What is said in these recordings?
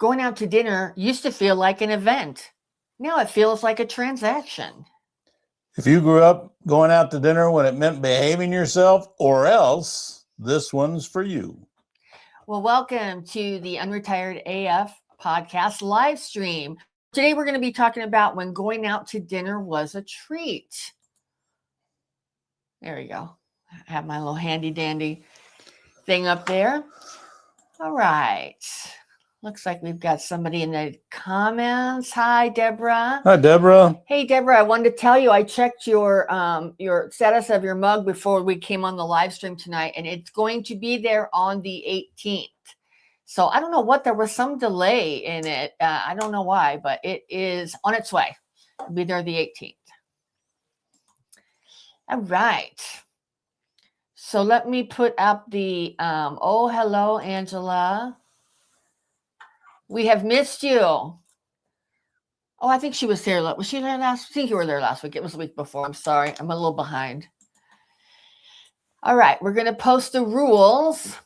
going out to dinner used to feel like an event. Now it feels like a transaction. If you grew up going out to dinner when it meant behaving yourself or else, this one's for you. Well, welcome to the Unretired AF podcast live stream. Today we're going to be talking about when going out to dinner was a treat. There we go. I have my little handy dandy thing up there. All right. Looks like we've got somebody in the comments. Hi, Deborah. Hi, Deborah. Hey, Deborah, I wanted to tell you, I checked your status of your mug before we came on the live stream tonight, and it's going to be there on the 18th. So I don't know what, there was some delay in it. I don't know why, but it is on its way. It'll be there the 18th. All right. So let me put up the, oh, hello, Angela. We have missed you. Oh, I think she was there. Was she there last? I think you were there last week. It was the week before. I'm sorry. I'm a little behind. All right. We're going to post the rules.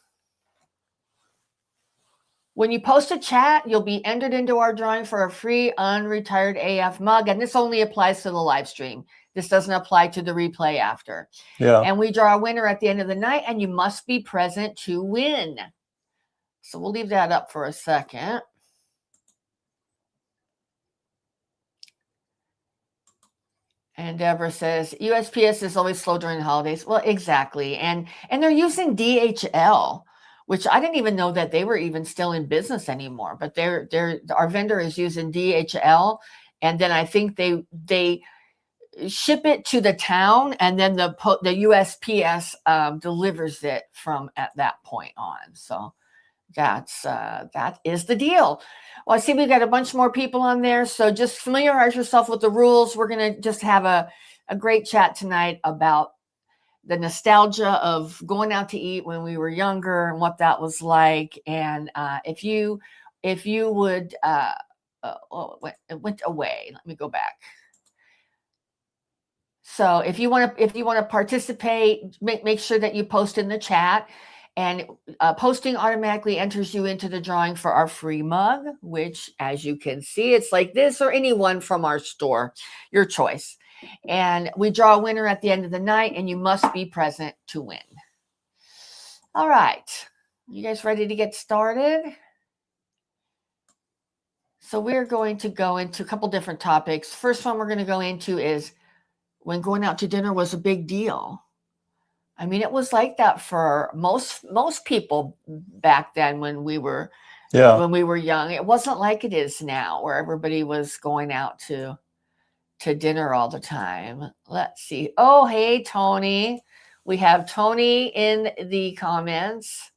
When you post a chat, you'll be entered into our drawing for a free Unretired AF mug. And this only applies to the live stream. This doesn't apply to the replay after. Yeah. And we draw a winner at the end of the night, and you must be present to win. So we'll leave that up for a second. And Deborah says, USPS is always slow during the holidays. Well, exactly. And they're using DHL, which I didn't even know that they were even still in business anymore. But our vendor is using DHL. And then I think they ship it to the town, and then the USPS delivers it from at that point on. So that is the deal. Well, I see we've got a bunch more people on there, so just familiarize yourself with the rules. We're going to just have a great chat tonight about the nostalgia of going out to eat when we were younger and what that was like. And if you would, it went away. Let me go back. So if you want to participate, make sure that you post in the chat. And posting automatically enters you into the drawing for our free mug, which, as you can see, it's like this or any one from our store, your choice. And we draw a winner at the end of the night, and you must be present to win. All right. You guys ready to get started? So we're going to go into a couple different topics. First one we're going to go into is when going out to dinner was a big deal. I mean, it was like that for most people back then when we were young. It wasn't like it is now, where everybody was going out to dinner all the time. Let's see. Oh, hey, Tony. We have Tony in the comments.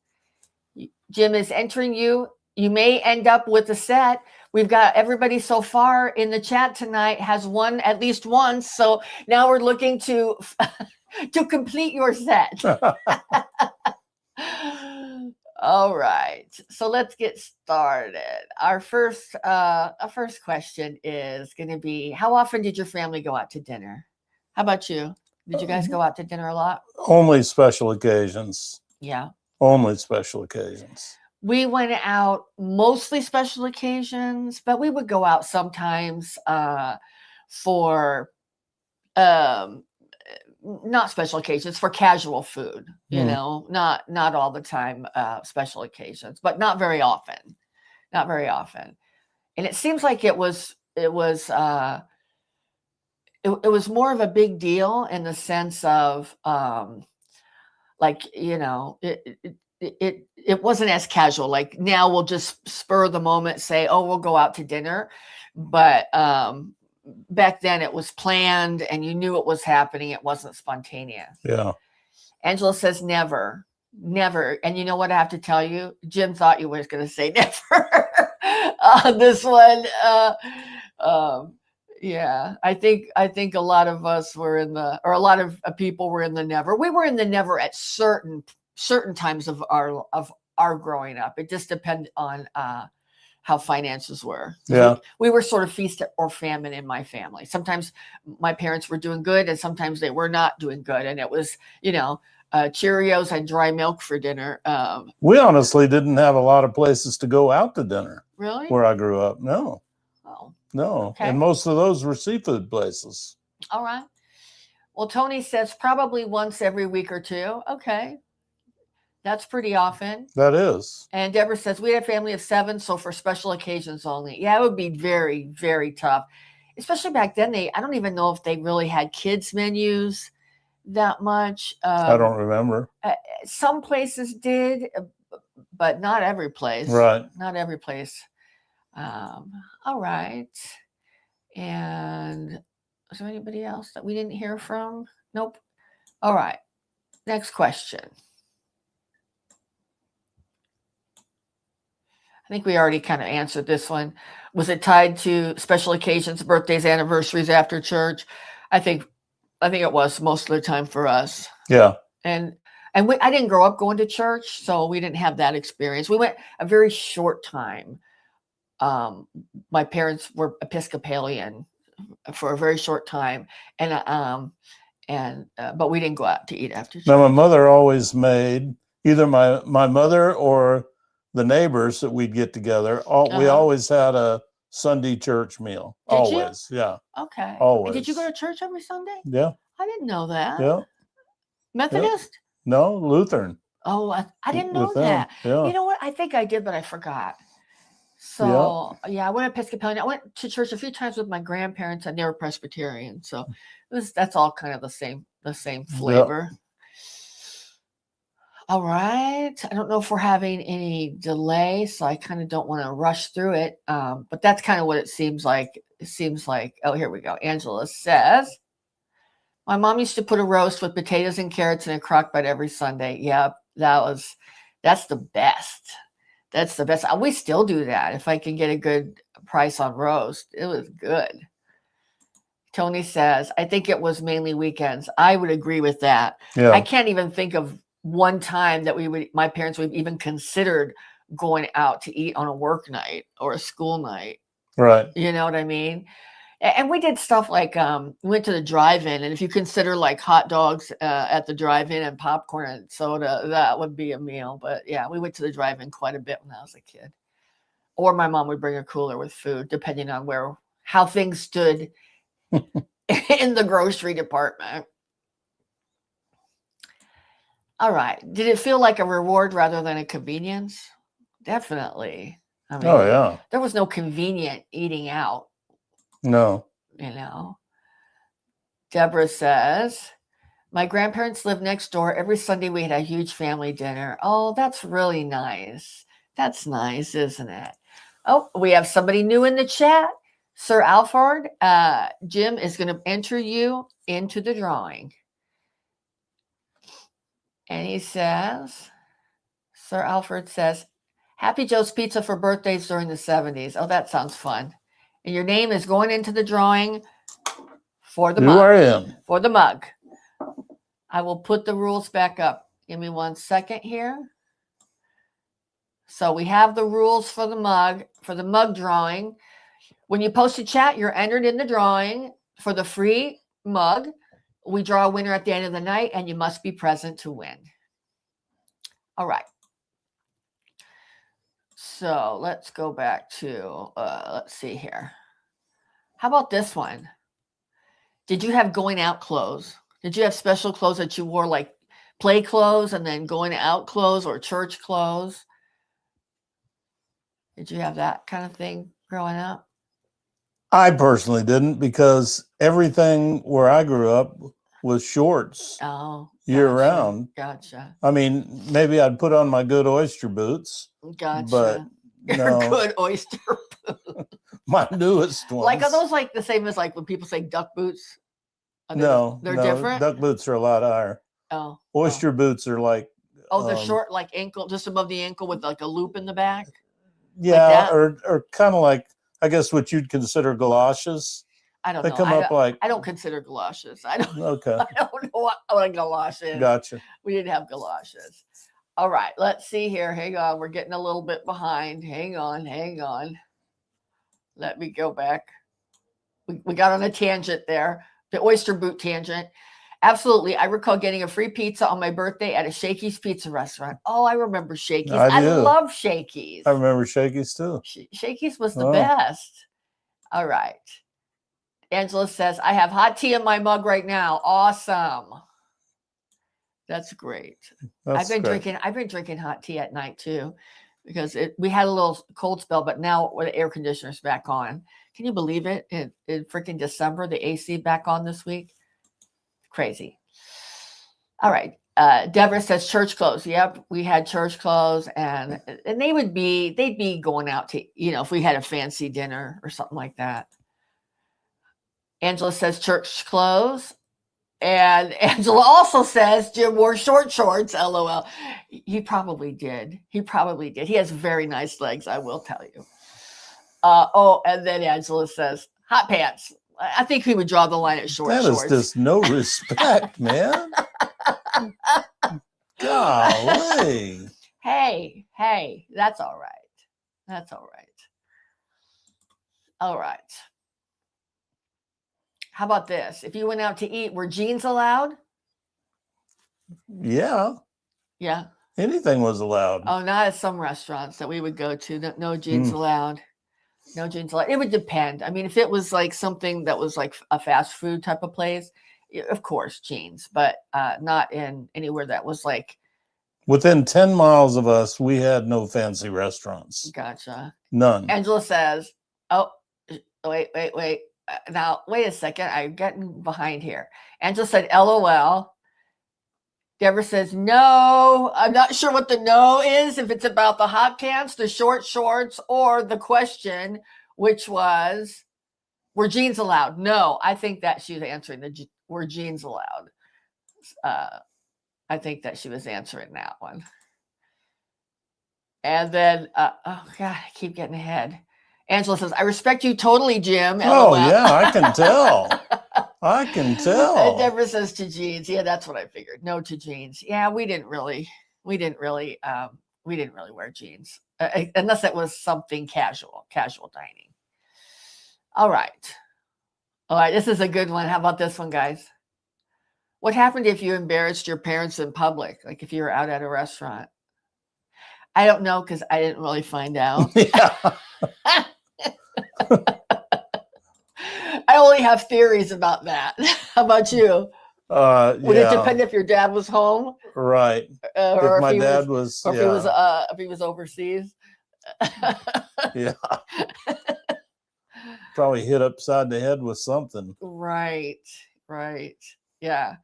Jim is entering you. You may end up with a set. We've got everybody so far in the chat tonight has won at least once. So now we're looking to complete your set. All right. So let's get started. Our first question is going to be, how often did your family go out to dinner? How about you? Did you guys go out to dinner a lot? Only special occasions. Yeah. Only special occasions. We went out mostly special occasions, but we would go out sometimes for not special occasions, for casual food, you know, not all the time special occasions, but not very often. And it seems like it was more of a big deal in the sense of like, you know, it wasn't as casual. Like now we'll just spur the moment, say, oh, we'll go out to dinner. But back then it was planned and you knew it was happening. It wasn't spontaneous. Yeah. Angela says never. And you know what I have to tell you? Jim thought you were going to say never on this one. Yeah, I think a lot of us were a lot of people were in the never. We were in the never at certain times of our growing up. It just depended on how finances were. Yeah. We were sort of feast or famine in my family. Sometimes my parents were doing good and sometimes they were not doing good. And it was, you know, Cheerios and dry milk for dinner. We honestly didn't have a lot of places to go out to dinner. Really? where I grew up. No, Oh, no. okay. And most of those were seafood places. All right. Well, Tony says probably once every week or two. Okay. That's pretty often. That is. And Deborah says we had a family of 7, so for special occasions only. Yeah, it would be very, very tough. Especially back then, I don't even know if they really had kids menus that much. I don't remember. Some places did, but not every place. Right. Not every place. All right. And is there anybody else that we didn't hear from? Nope. All right. Next question. I think we already kind of answered this one. Was it tied to special occasions, birthdays, anniversaries after church? I think it was most of the time for us. Yeah. And I didn't grow up going to church, so we didn't have that experience. We went a very short time. My parents were Episcopalian for a very short time, but we didn't go out to eat after church. Now, my mother always made either my mother or the neighbors that we'd get together. We always had a Sunday church meal. Did always. you? Yeah. Okay. Always. Did you go to church every Sunday? Yeah. I didn't know that. Yeah. Methodist? Yeah. No, Lutheran. Oh, I didn't know that. Yeah. You know what? I think I did, but I forgot. So yeah, I went Episcopalian. I went to church a few times with my grandparents, and they were Presbyterian. So that's all kind of the same flavor. Yep. All right. I don't know if we're having any delay, so I kind of don't want to rush through it. But that's kind of what it seems like. It seems like, oh, here we go. Angela says, my mom used to put a roast with potatoes and carrots in a crock pot every Sunday. Yep, that's the best. That's the best. We still do that. If I can get a good price on roast, it was good. Tony says, I think it was mainly weekends. I would agree with that. Yeah. I can't even think of one time that my parents would even considered going out to eat on a work night or a school night. Right. You know what I mean? And we did stuff like we went to the drive-in, and if you consider like hot dogs at the drive-in and popcorn and soda, that would be a meal. But yeah, we went to the drive-in quite a bit when I was a kid. Or my mom would bring a cooler with food, depending on how things stood in the grocery department. All right. Did it feel like a reward rather than a convenience? Definitely. I mean, yeah. There was no convenient eating out. No. You know. Deborah says, my grandparents lived next door. Every Sunday we had a huge family dinner. Oh, that's really nice. That's nice, isn't it? Oh, we have somebody new in the chat. Sir Alfred, Jim is going to enter you into the drawing. And he says, Sir Alfred says, Happy Joe's Pizza for birthdays during the 70s. Oh, that sounds fun. And your name is going into the drawing for the mug. For the mug. I will put the rules back up. Give me 1 second here. So we have the rules for the mug drawing. When you post a chat, you're entered in the drawing for the free mug. We draw a winner at the end of the night, and you must be present to win. All right. So let's go back to, let's see here. How about this one? Did you have going out clothes? Did you have special clothes that you wore, like play clothes and then going out clothes or church clothes? Did you have that kind of thing growing up? I personally didn't, because everything where I grew up was shorts year round. Gotcha. I mean, maybe I'd put on my good oyster boots. Gotcha. But no. Your good oyster boots. My newest ones. Like, are those like the same as like when people say duck boots? No, they're different. Duck boots are a lot higher. Oh. Oyster boots are like. Oh, they're short, like ankle, just above the ankle with like a loop in the back. Yeah, like or kind of like, I guess, what you'd consider galoshes. I don't know. They come up like. I don't consider galoshes. Okay. I don't know what a galosh is. Gotcha. We didn't have galoshes. All right, let's see here. Hang on, we're getting a little bit behind. Hang on. Let me go back. We got on a tangent there, the oyster boot tangent. Absolutely. I recall getting a free pizza on my birthday at a Shakey's pizza restaurant. Oh, I remember Shakey's. I do. love Shakey's. I remember Shakey's too. Shakey's was the Oh. best. All right. Angela says, I have hot tea in my mug right now. Awesome. That's great. That's I've great. been drinking hot tea at night too, because we had a little cold spell, but now the air conditioner's back on. Can you believe it? In freaking December, the AC back on this week. Crazy. All right. Deborah says church clothes. Yep, we had church clothes, and they'd be going out to, if we had a fancy dinner or something like that. Angela says church clothes. And Angela also says Jim wore short shorts, LOL. He probably did. He has very nice legs, I will tell you. And then Angela says hot pants. I think he would draw the line at short shorts. That is just no respect, man. Golly. Hey, that's all right. All right. How about this? If you went out to eat, were jeans allowed? Yeah. Yeah. Anything was allowed. Oh, not at some restaurants that we would go to. No jeans allowed. No jeans allowed. It would depend. I mean, if it was like something that was like a fast food type of place, of course, jeans, but not in anywhere that was like. Within 10 miles of us, we had no fancy restaurants. Gotcha. None. Angela says, oh, wait. Now, wait a second. I'm getting behind here. Angela said, LOL. Deborah says, no. I'm not sure what the no is, if it's about the hot pants, the short shorts, or the question, which was, were jeans allowed? No, I think that she was answering were jeans allowed. I think that she was answering that one. And then, oh God, I keep getting ahead. Angela says, I respect you totally, Jim. Oh, LOL. yeah, I can tell. And Deborah says to jeans. Yeah, that's what I figured. No to jeans. Yeah, we didn't really wear jeans unless it was something casual dining. All right. This is a good one. How about this one, guys? What happened if you embarrassed your parents in public? Like if you were out at a restaurant? I don't know, because I didn't really find out. I only have theories about that. How about you? Would it depend if your dad was home? Right. Or if my dad was, or if he was overseas. Yeah. Probably hit upside the head with something. Right. Yeah.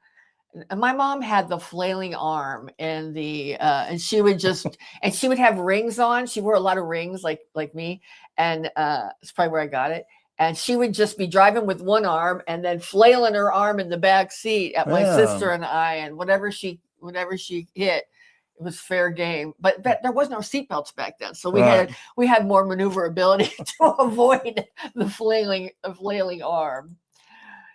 And my mom had the flailing arm and and she would have rings on. She wore a lot of rings like me. And it's probably where I got it. And she would just be driving with one arm and then flailing her arm in the back seat at my sister and I, and whatever she hit, it was fair game. But there was no seatbelts back then, so we had more maneuverability to avoid the flailing arm.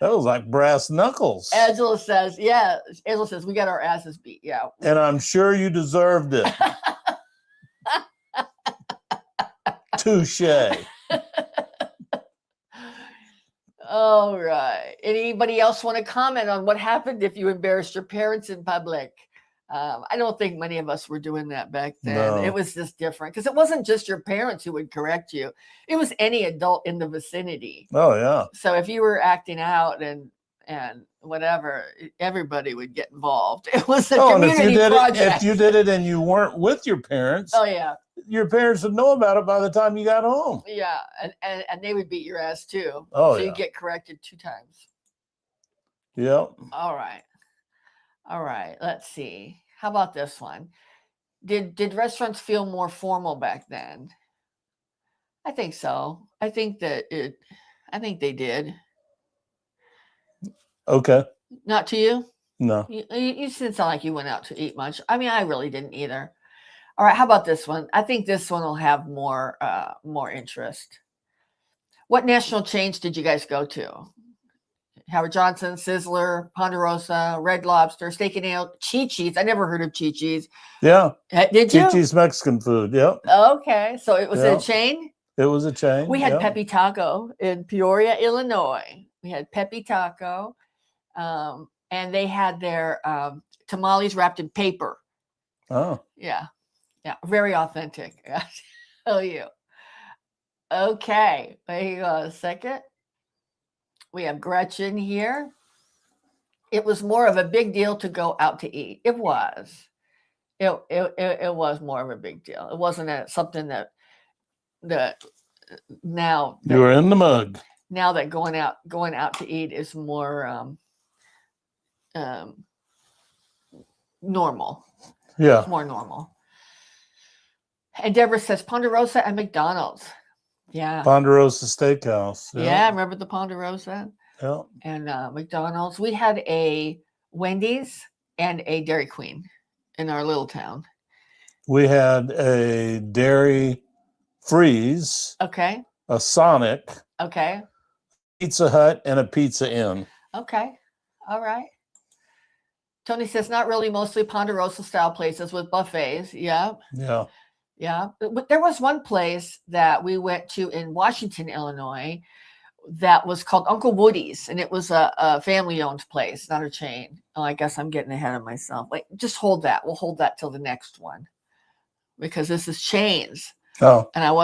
That was like brass knuckles. Angela says, we got our asses beat. Yeah. And I'm sure you deserved it. Touche. All right. Anybody else want to comment on what happened if you embarrassed your parents in public? I don't think many of us were doing that back then. No. It was just different because it wasn't just your parents who would correct you. It was any adult in the vicinity. Oh, yeah. So if you were acting out and whatever, everybody would get involved. It was a community project. If you did it and you weren't with your parents, your parents would know about it by the time you got home. Yeah, and they would beat your ass too. Oh, so you get corrected 2 times. Yep. All right. Let's see. How about this one? Did restaurants feel more formal back then? I think so. I think they did. Okay. Not to you? No. You didn't sound like you went out to eat much. I mean, I really didn't either. All right. How about this one? I think this one will have more interest. What national chains did you guys go to? Howard Johnson, Sizzler, Ponderosa, Red Lobster, Steak and Ale, Chi-Chi's. I never heard of Chi-Chi's. Yeah. Did you? Chi-Chi's Mexican food. Yep. Okay. So it was a chain? It was a chain. We had Pepe Taco in Peoria, Illinois. We had Pepe Taco. and they had their tamales wrapped in paper. Oh, Yeah, very authentic. I tell you. Okay, wait a second. We have Gretchen here. It was more of a big deal to go out to eat. It was. It was more of a big deal. It wasn't something that now you were in the mug. now that going out to eat is more normal. Yeah. It's more normal. And Deborah says Ponderosa and McDonald's. Yeah. Ponderosa Steakhouse. Yeah, remember the Ponderosa? Yeah. And McDonald's. We had a Wendy's and a Dairy Queen in our little town. We had a Dairy Freeze, Okay. a Sonic, Okay. Pizza Hut, and a Pizza Inn. Okay. All right. Tony says not really, mostly Ponderosa style places with buffets. Yeah. Yeah. Yeah. But there was one place that we went to in Washington, Illinois, that was called Uncle Woody's, and it was a family-owned place, not a chain. Oh, I guess I'm getting ahead of myself. Wait, just hold that. We'll hold that till the next one, because this is chains. Oh. And that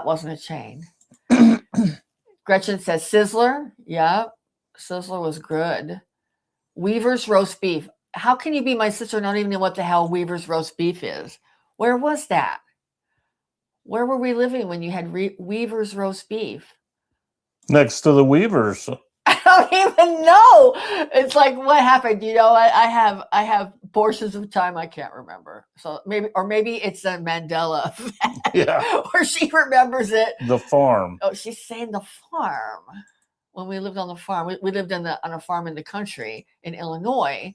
wasn't a chain. Gretchen says Sizzler. Yeah, Sizzler was good. Weaver's roast beef. How can you be my sister and not even know what the hell Weaver's roast beef is? Where was that? Where were we living when you had Weaver's roast beef? Next to the Weavers. I don't even know. It's like, what happened? You know, I have portions of time I can't remember. So maybe it's a Mandela effect. Yeah. Or she remembers it. The farm. Oh, she's saying the farm. When we lived on the farm, we lived on a farm in the country in Illinois.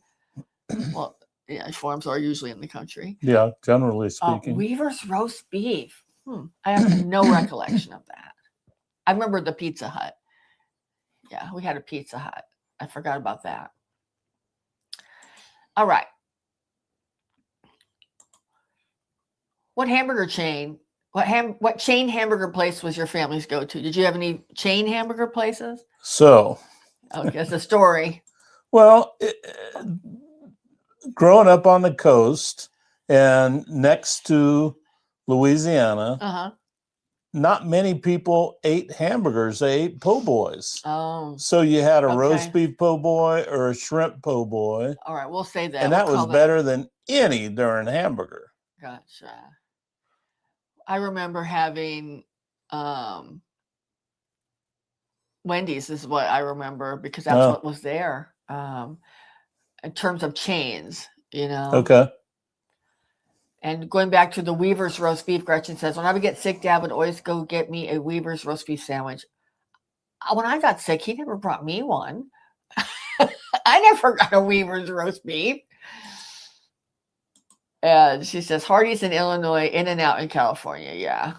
Well, yeah, farms are usually in the country. Yeah, generally speaking. Weaver's roast beef. I have no recollection of that. I remember the Pizza Hut. Yeah, we had a Pizza Hut. I forgot about that. All right. What hamburger chain? What chain hamburger place was your family's go-to? Did you have any chain hamburger places? So. Oh, guess a story. Well, growing up on the coast and next to Louisiana, not many people ate hamburgers. They ate po' boys. Oh. So you had a roast beef po' boy or a shrimp po' boy. All right, we'll say that. And that was better than any darn hamburger. Gotcha. I remember having Wendy's is what I remember, because that's what was there in terms of chains, you know. Okay. And going back to the Weaver's roast beef, Gretchen says, when I would get sick, Dad would always go get me a Weaver's roast beef sandwich. When I got sick, he never brought me one. I never got a Weaver's roast beef. And she says, Hardee's in Illinois, In-N-Out in California. Yeah.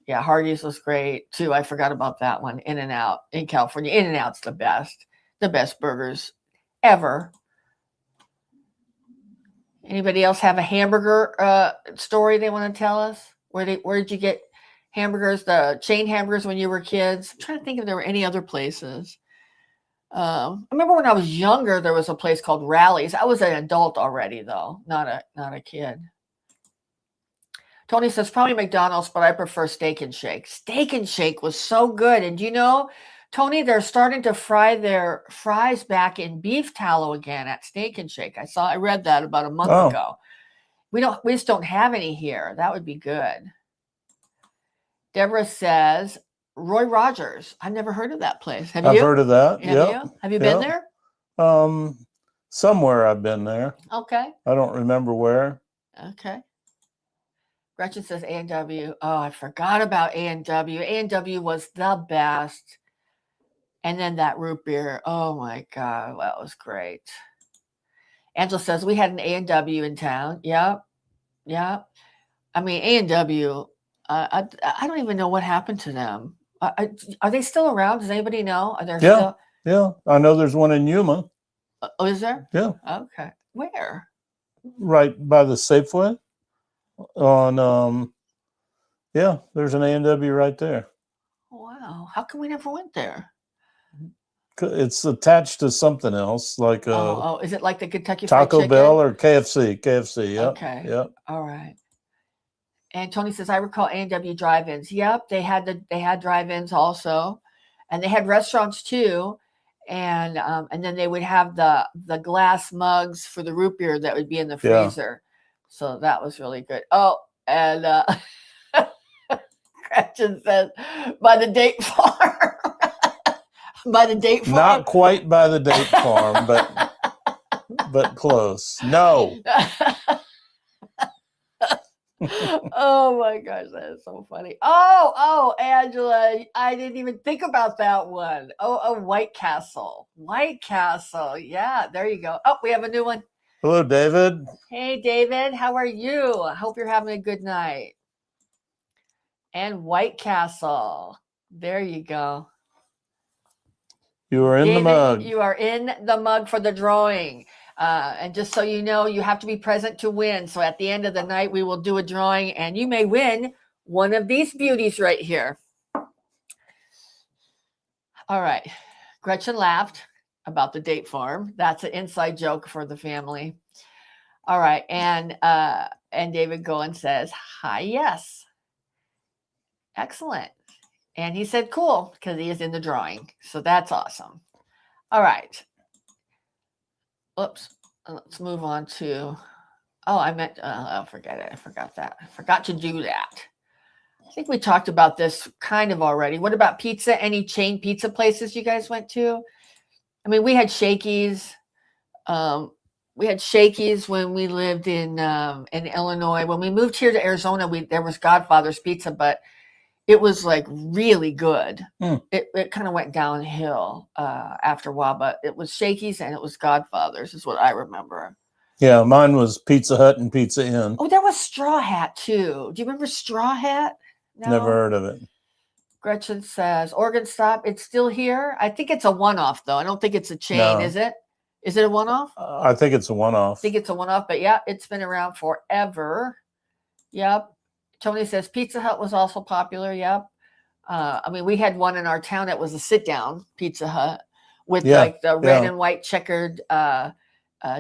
Yeah, Hardee's was great too. I forgot about that one. In-N-Out in California. In-N-Out's the best burgers ever. Anybody else have a hamburger story they want to tell us? Where did you get hamburgers, the chain hamburgers when you were kids? I'm trying to think if there were any other places. I remember when I was younger, there was a place called Rally's. I was an adult already, though, not a kid. Tony says probably McDonald's, but I prefer Steak and Shake. Steak and Shake was so good. And you know, Tony, they're starting to fry their fries back in beef tallow again at Steak and Shake. I read that about a month ago. We just don't have any here. That would be good. Deborah says Roy Rogers. I've never heard of that place. Have you? I've heard of that. Have you been there? Somewhere I've been there. Okay. I don't remember where. Okay. Gretchen says A&W. Oh, I forgot about A&W. A&W was the best. And then that root beer. Oh my God, that was great. Angela says we had an A&W in town. Yeah. I mean, A&W. I don't even know what happened to them. Are they still around? Does anybody know? Are there still? Yeah. I know there's one in Yuma. Oh, is there? Yeah. Okay. Where? Right by the Safeway. There's an A&W right there. Wow. How come we never went there? It's attached to something else, like is it like the Kentucky Fried Taco Chicken? Bell or KFC? KFC. Yep. Okay. Yep. All right. And Tony says, I recall A&W drive-ins. Yep, they had drive-ins also, and they had restaurants too. And then they would have the glass mugs for the root beer that would be in the freezer. So that was really good. Oh, and Gretchen says, by the date farm. By the date farm. Not quite by the date farm, but close. No. Oh my gosh, that is so funny. Oh, Angela, I didn't even think about that one. Oh, White Castle. White Castle. Yeah, there you go. Oh, we have a new one. Hello, David. Hey, David, how are you? I hope you're having a good night. And White Castle. There you go. You are in David, the mug. You are in the mug for the drawing. And just so you know, you have to be present to win. So at the end of the night, we will do a drawing and you may win one of these beauties right here. All right. Gretchen laughed about the date farm. That's an inside joke for the family. All right. And David Goen says, hi, yes. Excellent. And he said, cool, because he is in the drawing. So that's awesome. All right. Oops. Let's move on to, forget it. I forgot that. I forgot to do that. I think we talked about this kind of already. What about pizza? Any chain pizza places you guys went to? I mean, we had Shakey's. We had Shakey's when we lived in Illinois. When we moved here to Arizona, there was Godfather's Pizza, but it was like really good. It kind of went downhill after a while, but it was Shakey's and it was Godfather's is what I remember. Yeah, mine was Pizza Hut and Pizza Inn. Oh, there was Straw Hat too. Do you remember Straw Hat? No? Never heard of it. Gretchen says, Oregon Stop, it's still here. I think it's a one-off though. I don't think it's a chain, is it? Is it a one-off? I think it's a one-off. I think it's a one-off, but yeah, it's been around forever. Yep. Tony says Pizza Hut was also popular. Yep. I mean, we had one in our town that was a sit-down Pizza Hut with like the red and white checkered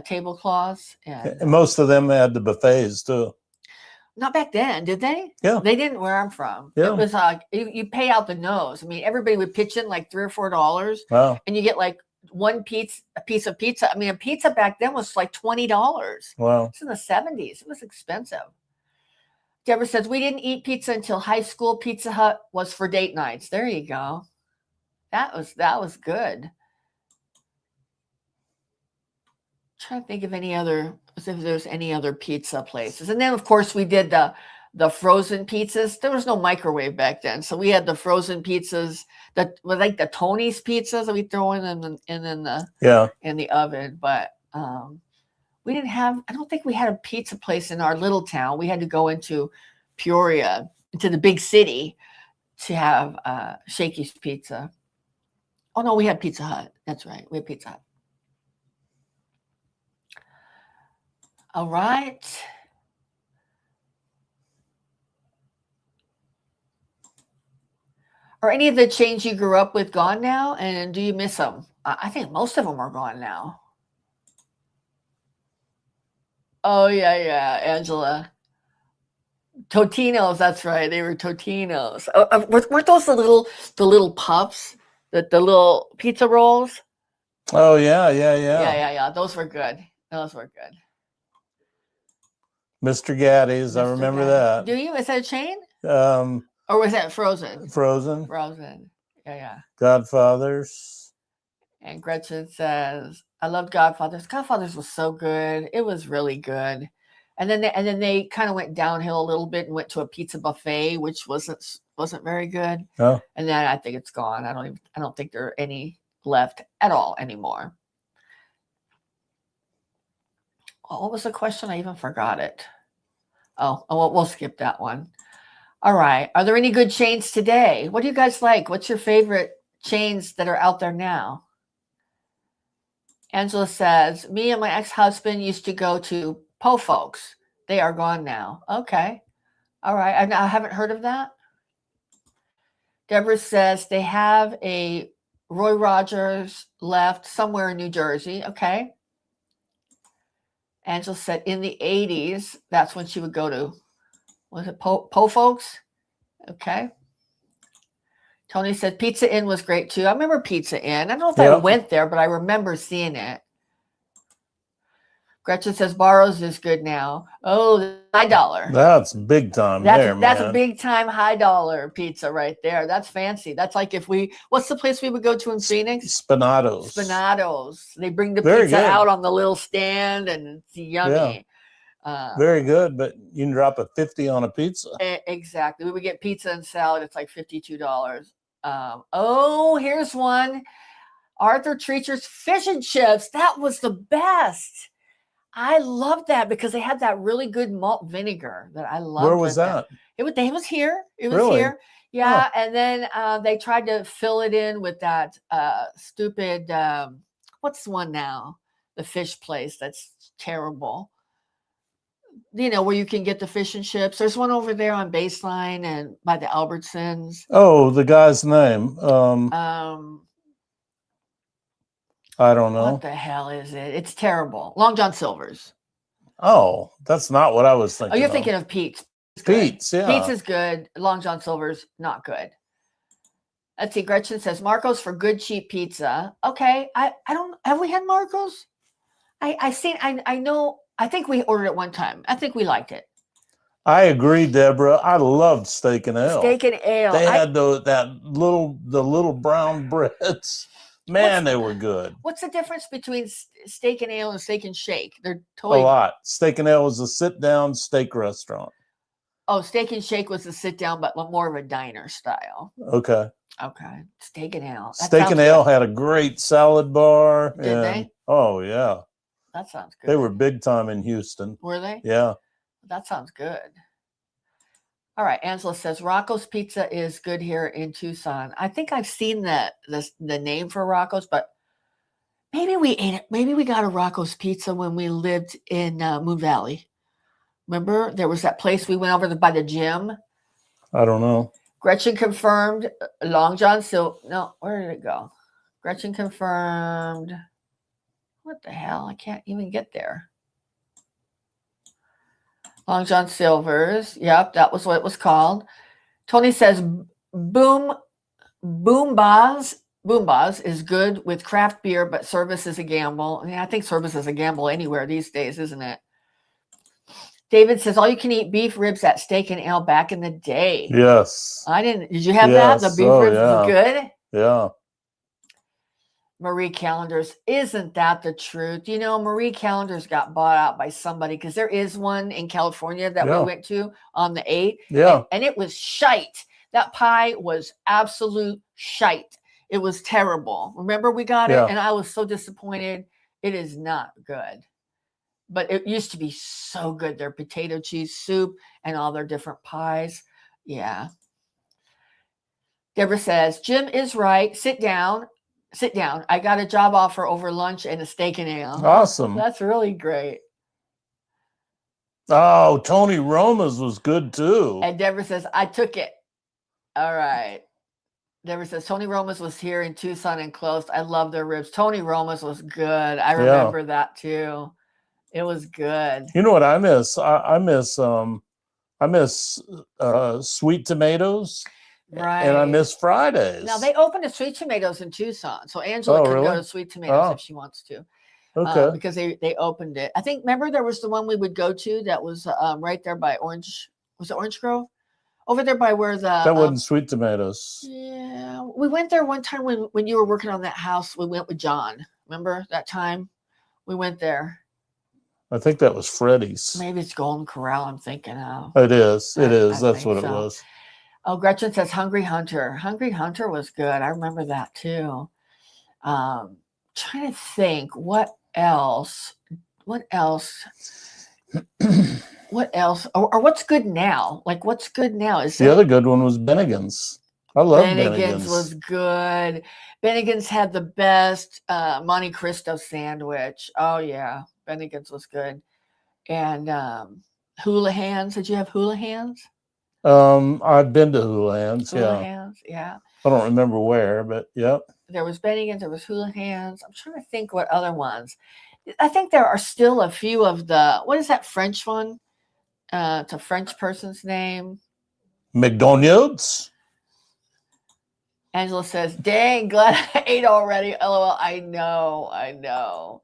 tablecloths. And most of them had the buffets too. Not back then, did they? Yeah. They didn't where I'm from. Yeah. It was you pay out the nose. I mean, everybody would pitch in like $3 or $4. Wow. And you get like a piece of pizza. I mean, a pizza back then was like $20. Wow. It's in the 70s. It was expensive. Deborah says, we didn't eat pizza until high school. Pizza Hut was for date nights. There you go. That was good. I'm trying to think of if there's any other pizza places. And then, of course, we did the frozen pizzas. There was no microwave back then. So we had the frozen pizzas that were like the Tony's pizzas that we throw in the oven. But we didn't have, I don't think we had a pizza place in our little town. We had to go into Peoria, into the big city to have Shakey's Pizza. Oh, no, we had Pizza Hut. That's right. We had Pizza Hut. All right. Are any of the chains you grew up with gone now? And do you miss them? I think most of them are gone now. Oh, yeah, Angela. Totino's, that's right. They were Totino's. Weren't those the little puffs, the little pizza rolls? Oh, yeah. Yeah. Those were good. Mr. Gaddy's, I remember that. Do you? Is that a chain? Or was that frozen? Frozen. Yeah. Godfather's. And Gretchen says, I loved Godfather's. Godfather's was so good. It was really good. And then they kind of went downhill a little bit and went to a pizza buffet, which wasn't very good. Oh. And then I think it's gone. I don't think there are any left at all anymore. Oh, what was the question? I even forgot it. Oh, we'll skip that one. All right. Are there any good chains today? What do you guys like? What's your favorite chains that are out there now? Angela says, me and my ex-husband used to go to Po Folks. They are gone now. Okay. All right. I haven't heard of that. Deborah says they have a Roy Rogers left somewhere in New Jersey. Okay. Angela said in the 80s, that's when she would go to, was it Po Folks? Okay. Tony said Pizza Inn was great too. I remember Pizza Inn. I don't know if I went there, but I remember seeing it. Gretchen says Barrows is good now. Oh, high dollar. That's big time That's a big time high dollar pizza right there. That's fancy. That's like if what's the place we would go to in Phoenix? Spinatos. Spinatos. They bring the pizza out on the little stand and it's yummy. Yeah. Very good, but you can drop a 50 on a pizza. Exactly. We would get pizza and salad. It's like $52. Oh, here's one. Arthur Treacher's Fish and Chips. That was the best. I loved that because they had that really good malt vinegar that I loved. Where was that? It was here. It was here. Yeah. Oh. And then they tried to fill it in with that stupid, what's the one now? The fish place that's terrible. You know, where you can get the fish and chips. There's one over there on Baseline and by the Albertsons. Oh, the guy's name. I don't know. What the hell is it? It's terrible. Long John Silver's. Oh, that's not what I was thinking. Oh, you're thinking of Pete's. Pete's, yeah. Pete's is good. Long John Silver's not good. Let's see. Gretchen says Marco's for good cheap pizza. Okay, I don't. Have we had Marco's? I know. I think we ordered it one time. I think we liked it. I agree, Deborah. I loved Steak and Ale. Steak and Ale. They had the little brown breads. Man, they were good. What's the difference between Steak and Ale and Steak and Shake? They're totally a lot. Steak and Ale was a sit-down steak restaurant. Oh, Steak and Shake was a sit-down, but more of a diner style. Okay. Okay. Steak and Ale. Steak and Ale had a great salad bar. Did they? Oh, yeah. That sounds good. They were big time in Houston. Were they? Yeah. That sounds good. All right. Angela says Rocco's Pizza is good here in Tucson. I think I've seen the name for Rocco's, but maybe we ate it. Maybe we got a Rocco's Pizza when we lived in Moon Valley. Remember, there was that place we went over by the gym. I don't know. Gretchen confirmed Long John Silver. No, where did it go? Gretchen confirmed. What the hell? I can't even get there. Long John Silver's. Yep, that was what it was called. Tony says Boom Baz is good with craft beer, but service is a gamble. I mean, I think service is a gamble anywhere these days, isn't it? David says all you can eat beef ribs at Steak and Ale back in the day. Yes. I didn't. Did you have that? The beef ribs was good? Yeah. Marie Callender's. Isn't that the truth? You know, Marie Callender's got bought out by somebody because there is one in California that we went to on the 8th. Yeah. And it was shite. That pie was absolute shite. It was terrible. Remember we got it? And I was so disappointed. It is not good. But it used to be so good. Their potato cheese soup and all their different pies. Yeah. Deborah says, Jim is right. Sit down. I got a job offer over lunch and a Steak and Ale. Awesome. That's really great. Oh, Tony Roma's was good too. And Deborah says, I took it. All right. Deborah says, Tony Roma's was here in Tucson and closed. I love their ribs. Tony Roma's was good. I remember that too. It was good. You know what I miss? I miss Sweet Tomatoes. Right. And I miss Fridays. Now they opened a Sweet Tomatoes in Tucson. So Angela can go to Sweet Tomatoes if she wants to. Okay. Because they opened it. I think, remember there was the one we would go to that was right there by Orange. Was it Orange Grove? Over there by where the... That wasn't Sweet Tomatoes. Yeah. We went there one time when you were working on that house. We went with John. Remember that time? We went there. I think that was Freddy's. Maybe it's Golden Corral I'm thinking of. It is. That's what it was. Oh, Gretchen says Hungry Hunter. Hungry Hunter was good. I remember that too. Trying to think what else? Or what's good now? Like what's good now? Is the other good one was Bennigan's. I love Bennigan's. Was good. Bennigan's had the best Monte Cristo sandwich. Oh yeah, Bennigan's was good. And Houlihan's. Did you have Houlihan's? I've been to Houlihan's. Houlihan's, yeah. I don't remember where, but yep. There was Bennigan's, there was Houlihan's. I'm trying to think what other ones. I think there are still a few of the, what is that French one? It's a French person's name. McDonald's. Angela says, dang, glad I ate already. LOL, I know.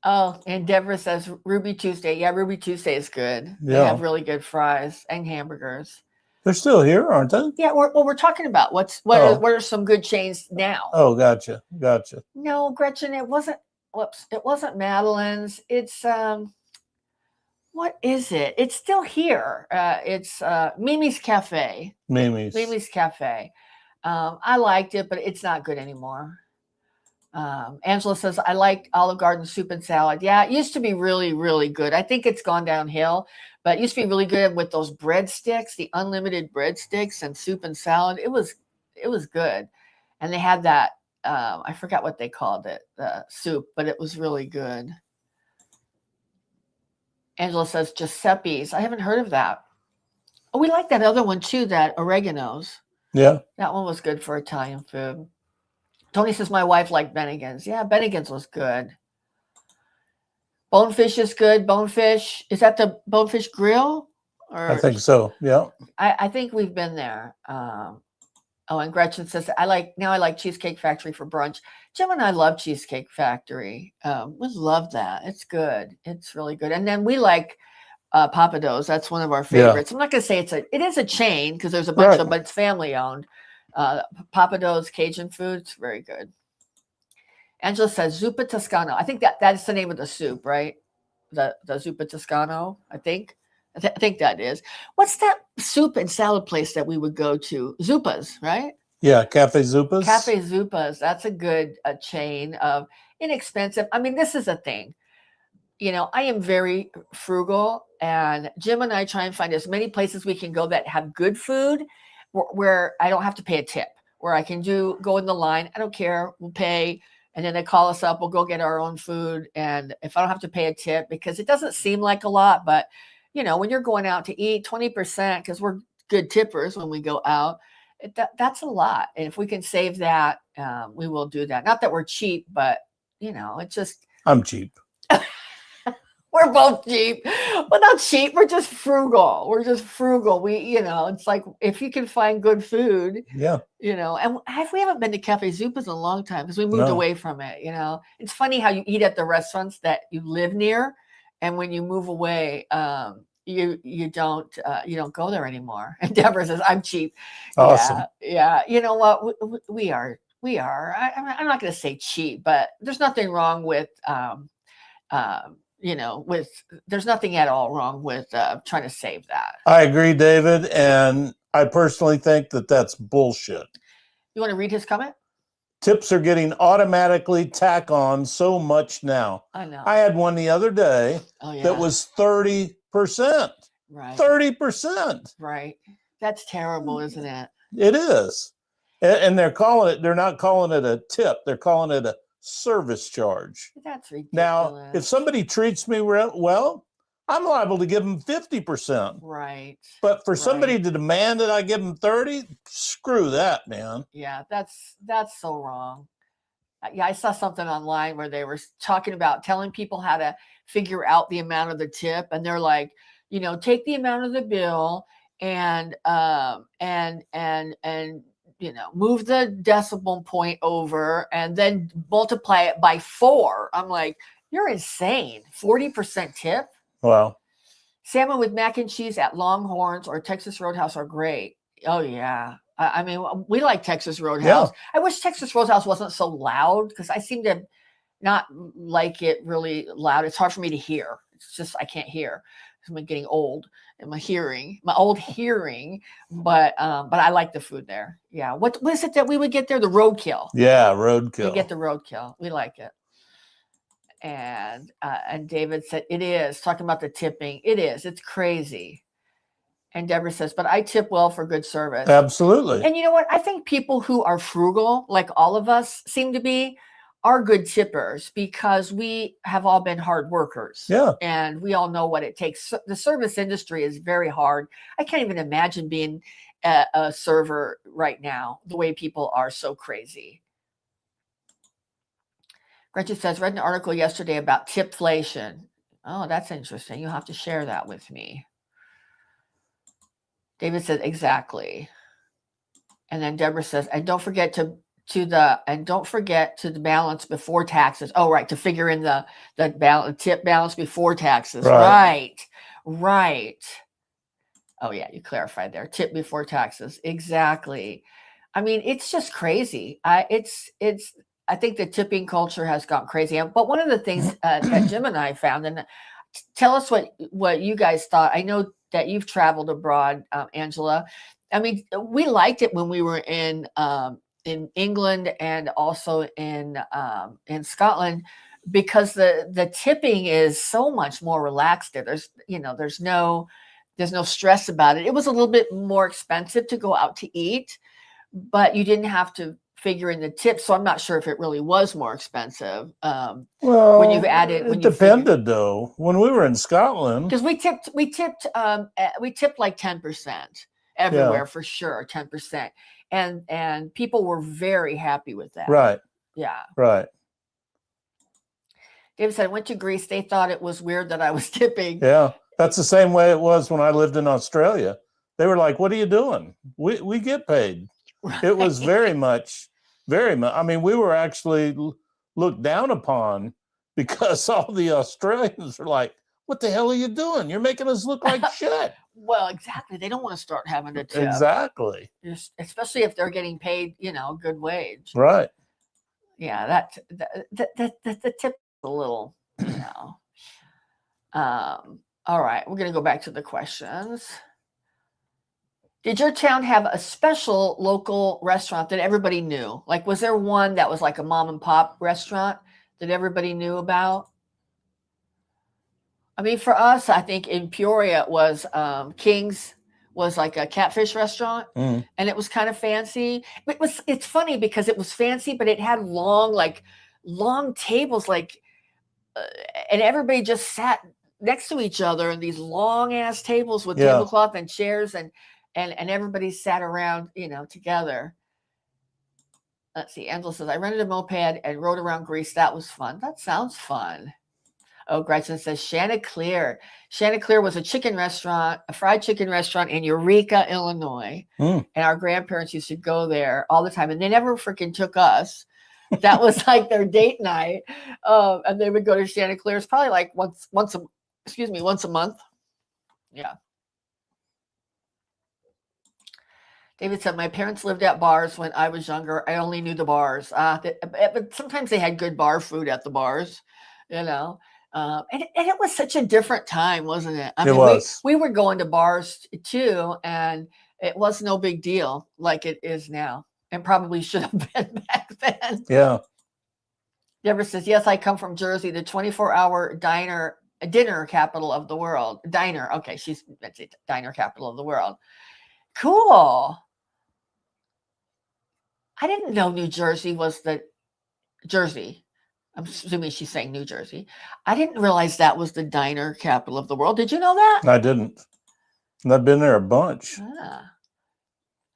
Oh, and Deborah says, Ruby Tuesday. Yeah, Ruby Tuesday is good. Yeah. They have really good fries and hamburgers. They're still here, aren't they? Yeah, we're talking about what are some good chains now? Oh, gotcha. No, Gretchen, it wasn't Madeline's. It's what is it? It's still here. It's Mimi's Cafe. Mimi's Cafe. I liked it, but it's not good anymore. Angela says, I like Olive Garden soup and salad. Yeah, it used to be really, really good. I think it's gone downhill, but it used to be really good with those breadsticks, the unlimited breadsticks and soup and salad. It was good. And they had that, I forgot what they called it, the soup, but it was really good. Angela says, Giuseppe's. I haven't heard of that. Oh, we like that other one too, that oregano's. Yeah. That one was good for Italian food. Tony says, my wife liked Bennigan's. Yeah, Bennigan's was good. Bonefish is good. Bonefish. Is that the Bonefish Grill? I think so. Yeah. I think we've been there. And Gretchen says, I like Cheesecake Factory for brunch. Jim and I love Cheesecake Factory. We love that. It's good. It's really good. And then we like Papa Do's. That's one of our favorites. Yeah. I'm not going to say it is a chain because there's a bunch of, but it's family owned. Papa Do's Cajun food, it's very good. Angela says zuppa toscano. I think that's the name of the soup, right? The zuppa toscano, I think. I think that is. What's that soup and salad place that we would go to? Zuppa's, right? Yeah, Cafe Zuppa's. Cafe Zuppa's. That's a good chain of inexpensive. I mean, this is a thing. You know, I am very frugal, and Jim and I try and find as many places we can go that have good food where I don't have to pay a tip, where I can go in the line. I don't care. We'll pay. And then they call us up. We'll go get our own food. And if I don't have to pay a tip, because it doesn't seem like a lot, but you know, when you're going out to eat 20%, because we're good tippers when we go out, that's a lot. And if we can save that, we will do that. Not that we're cheap, but you know, it's just. I'm cheap. We're both cheap. We're not cheap. We're just frugal. We, you know, it's like if you can find good food, yeah, you know, and we haven't been to Cafe Zuppa's in a long time because we moved away from it. You know, it's funny how you eat at the restaurants that you live near, and when you move away, you don't go there anymore. And Deborah says, "I'm cheap." Awesome. Yeah. You know what? We are. I'm not going to say cheap, but there's nothing wrong with. There's nothing at all wrong with trying to save that. I agree, David. And I personally think that that's bullshit. You want to read his comment? Tips are getting automatically tack on so much now. I know. I had one the other day that was 30%. Right. 30%. Right. That's terrible, isn't it? It is. And they're not calling it a tip. They're calling it a service charge. That's ridiculous. Now, if somebody treats me well, I'm liable to give them 50%. Right. But for somebody to demand that I give them 30, screw that, man. Yeah, that's so wrong. Yeah, I saw something online where they were talking about telling people how to figure out the amount of the tip, and they're like, you know, take the amount of the bill and you know, move the decimal point over and then multiply it by 4. I'm like, you're insane. 40% tip? Wow. Salmon with mac and cheese at Longhorns or Texas Roadhouse are great. Oh, yeah. I mean, we like Texas Roadhouse. Yeah. I wish Texas Roadhouse wasn't so loud because I seem to not like it really loud. It's hard for me to hear. It's just I can't hear. I'm getting old in my old hearing, but I like the food there. Yeah. What is it that we would get there? The roadkill. Yeah, roadkill. We get the roadkill. We like it. And David said, it is talking about the tipping. It is. It's crazy. And Deborah says, but I tip well for good service. Absolutely. And you know what? I think people who are frugal, like all of us seem to be, are good tippers because we have all been hard workers. Yeah. And we all know what it takes. The service industry is very hard. I can't even imagine being a server right now, the way people are so crazy. Gretchen says, read an article yesterday about tipflation. Oh, that's interesting. You'll have to share that with me. David said, exactly. And then Deborah says, and don't forget to the balance before taxes. Oh, right. To figure in the tip balance before taxes. Right. Oh yeah. You clarified there. Tip before taxes. Exactly. I mean, it's just crazy. I think the tipping culture has gone crazy. But one of the things that Jim and I found, and tell us what you guys thought. I know that you've traveled abroad, Angela. I mean, we liked it when we were in England and also in Scotland, because the tipping is so much more relaxed there. There's no stress about it. It was a little bit more expensive to go out to eat, but you didn't have to figure in the tip. So I'm not sure if it really was more expensive. Well, when you've added, it depended though. When we were in Scotland, because we tipped like 10% everywhere, for sure, 10%. And people were very happy with that. Right. Yeah. Right. David said, I went to Greece. They thought it was weird that I was tipping. Yeah. That's the same way it was when I lived in Australia. They were like, what are you doing? We get paid. Right. It was very much. I mean, we were actually looked down upon because all the Australians are like, what the hell are you doing? You're making us look like shit. Well, exactly. They don't want to start having to tip. Exactly. Especially if they're getting paid, a good wage. Right. Yeah, the tip is a little, all right, we're going to go back to the questions. Did your town have a special local restaurant that everybody knew? Like, was there one that was like a mom and pop restaurant that everybody knew about? I mean, for us, I think in Peoria it was King's was like a catfish restaurant, and it was kind of fancy. It's funny because it was fancy, but it had long tables, and everybody just sat next to each other in these long ass tables with tablecloth and chairs, and everybody sat around, together. Let's see. Angela says, I rented a moped and rode around Greece. That was fun. That sounds fun. Oh, Gretchen says, Chanticleer. Chanticleer was a fried chicken restaurant in Eureka, Illinois. And our grandparents used to go there all the time. And they never freaking took us. That was like their date night. And they would go to Chanticleer's probably like once a month. Yeah. David said, my parents lived at bars when I was younger. I only knew the bars. But sometimes they had good bar food at the bars, And it was such a different time, wasn't it? I mean, we were going to bars too, and it was no big deal like it is now, and probably should have been back then. Yeah. Deborah says, yes, I come from Jersey, the 24-hour dinner capital of the world. Diner. Okay, that's it. Diner capital of the world. Cool. I didn't know New Jersey was Jersey. I'm assuming she's saying New Jersey. I didn't realize that was the diner capital of the world. Did you know that? I didn't. And I've been there a bunch.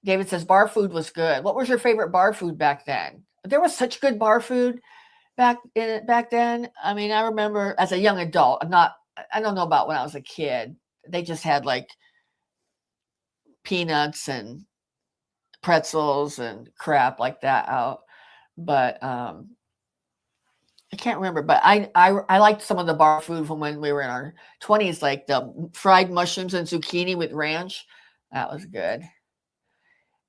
David says bar food was good. What was your favorite bar food back then? There was such good bar food back then. I mean, I remember as a young adult, I don't know about when I was a kid. They just had like peanuts and pretzels and crap like that out. But I can't remember, but I liked some of the bar food from when we were in our 20s, like the fried mushrooms and zucchini with ranch. That was good.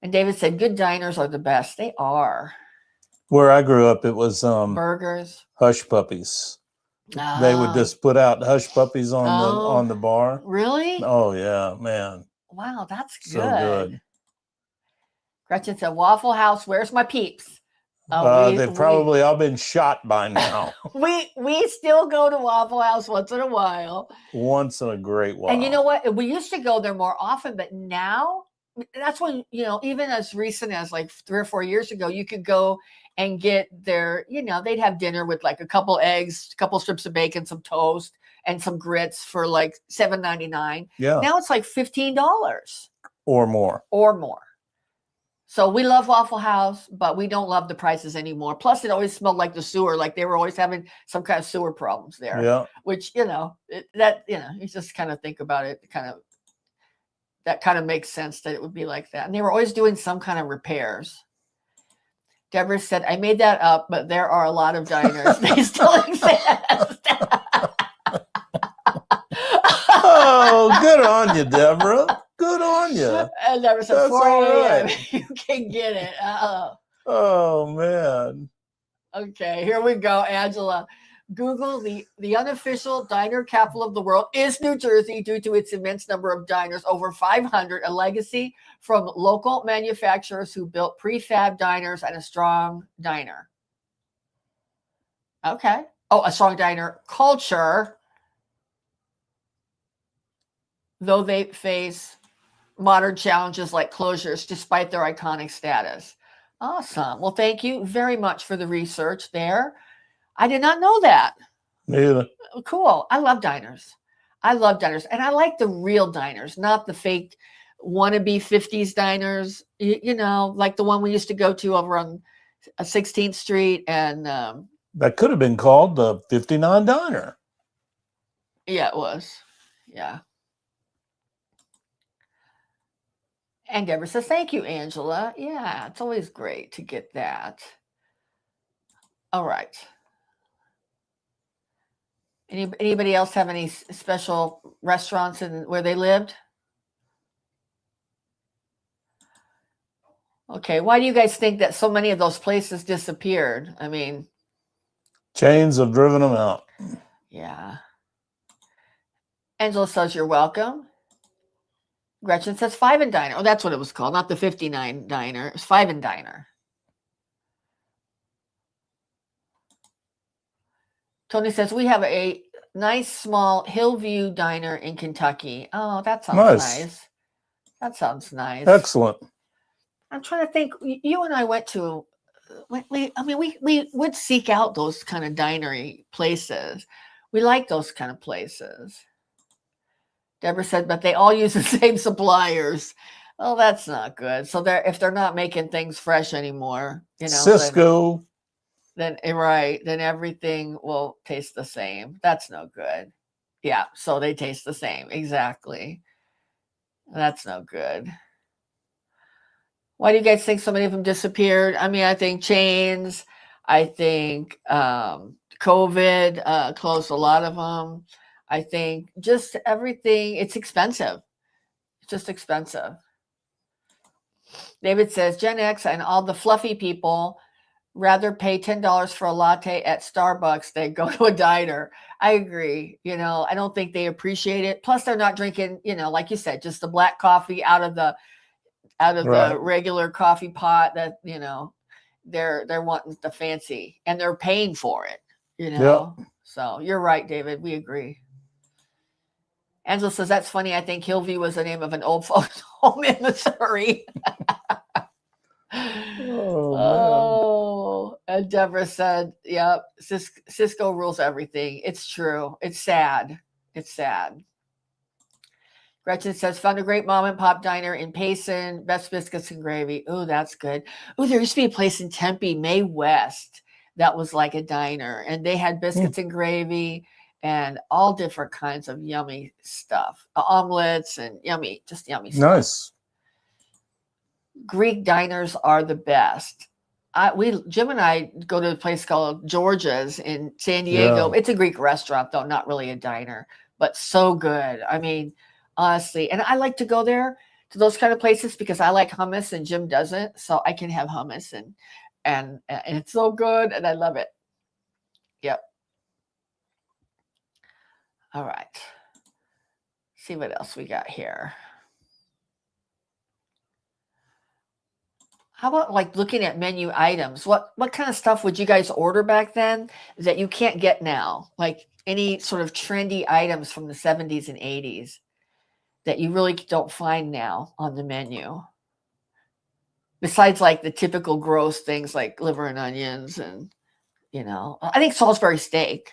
And David said, good diners are the best. They are. Where I grew up, it was burgers, hush puppies. They would just put out hush puppies on the bar. Really? Oh yeah, man. Wow, that's good. So good. Gretchen said, Waffle House, where's my peeps? They've probably all been shot by now. we still go to Waffle House once in a while. Once in a great while. And you know what? We used to go there more often, but now that's when, even as recent as like 3 or 4 years ago, you could go and get their, they'd have dinner with like a couple eggs, a couple strips of bacon, some toast, and some grits for like $7.99. Yeah. Now it's like $15 Or more. or more. So we love Waffle House, but we don't love the prices anymore. Plus, it always smelled like the sewer, like they were always having some kind of sewer problems there. Yeah. Which, you just kind of think about it, that kind of makes sense that it would be like that. And they were always doing some kind of repairs. Deborah said, I made that up, but there are a lot of diners. They still exist. Oh, good on you, Deborah. Good on you. And Deborah said, That's 4 all a.m. right. You can get it. Oh, man. Okay, here we go, Angela. Google the unofficial diner capital of the world is New Jersey due to its immense number of diners, over 500, a legacy from local manufacturers who built prefab diners and a strong diner. Okay. Oh, a strong diner culture, though they face modern challenges like closures despite their iconic status. Awesome. Well, thank you very much for the research there. I did not know that. Me either. Cool. I love diners. And I like the real diners, not the fake wannabe 50s diners, like the one we used to go to over on 16th Street. And that could have been called the 59 Diner. Yeah, it was. Yeah. And Deborah says, thank you, Angela. Yeah, it's always great to get that. All right. Anybody else have any special restaurants where they lived? Okay, why do you guys think that so many of those places disappeared? I mean, chains have driven them out. Yeah. Angela says you're welcome. Gretchen says Five and Diner. Oh, that's what it was called, not the 59 Diner. It was Five and Diner. Tony says we have a nice small Hillview Diner in Kentucky. Oh, that sounds nice. That sounds nice. Excellent. I'm trying to think. You and I went to. We would seek out those kind of dinery places. We like those kind of places. Deborah said, but they all use the same suppliers. Oh, that's not good. So if they're not making things fresh anymore, Cisco. Then everything will taste the same. That's no good. Yeah, so they taste the same. Exactly. That's no good. Why do you guys think so many of them disappeared? I mean, I think chains. I think COVID closed a lot of them. I think just everything. It's expensive. It's just expensive. David says Gen X and all the fluffy people rather pay $10 for a latte at Starbucks than go to a diner. I agree. I don't think they appreciate it. Plus, they're not drinking, like you said, just the black coffee out of the the regular coffee pot that, they're wanting the fancy and they're paying for it, Yep. So you're right, David. We agree. Angela says, that's funny. I think Hillview was the name of an old folks home in Missouri. Oh, and Deborah said, yep, Cisco rules everything. It's true. It's sad. It's sad. Gretchen says, found a great mom and pop diner in Payson, best biscuits and gravy. Oh, that's good. Oh, there used to be a place in Tempe, May West, that was like a diner, and they had biscuits and gravy and all different kinds of yummy stuff, omelets and yummy stuff. Nice. Greek diners are the best. Jim and I go to a place called Georgia's in San Diego. Yeah. It's a Greek restaurant, though, not really a diner, but so good. I mean, honestly, and I like to go there to those kind of places because I like hummus and Jim doesn't, so I can have hummus and it's so good and I love it. Yep. All right. See what else we got here. How about like looking at menu items? What kind of stuff would you guys order back then that you can't get now? Like any sort of trendy items from the 70s and 80s that you really don't find now on the menu? besides like the typical gross things like liver and onions and, I think Salisbury steak.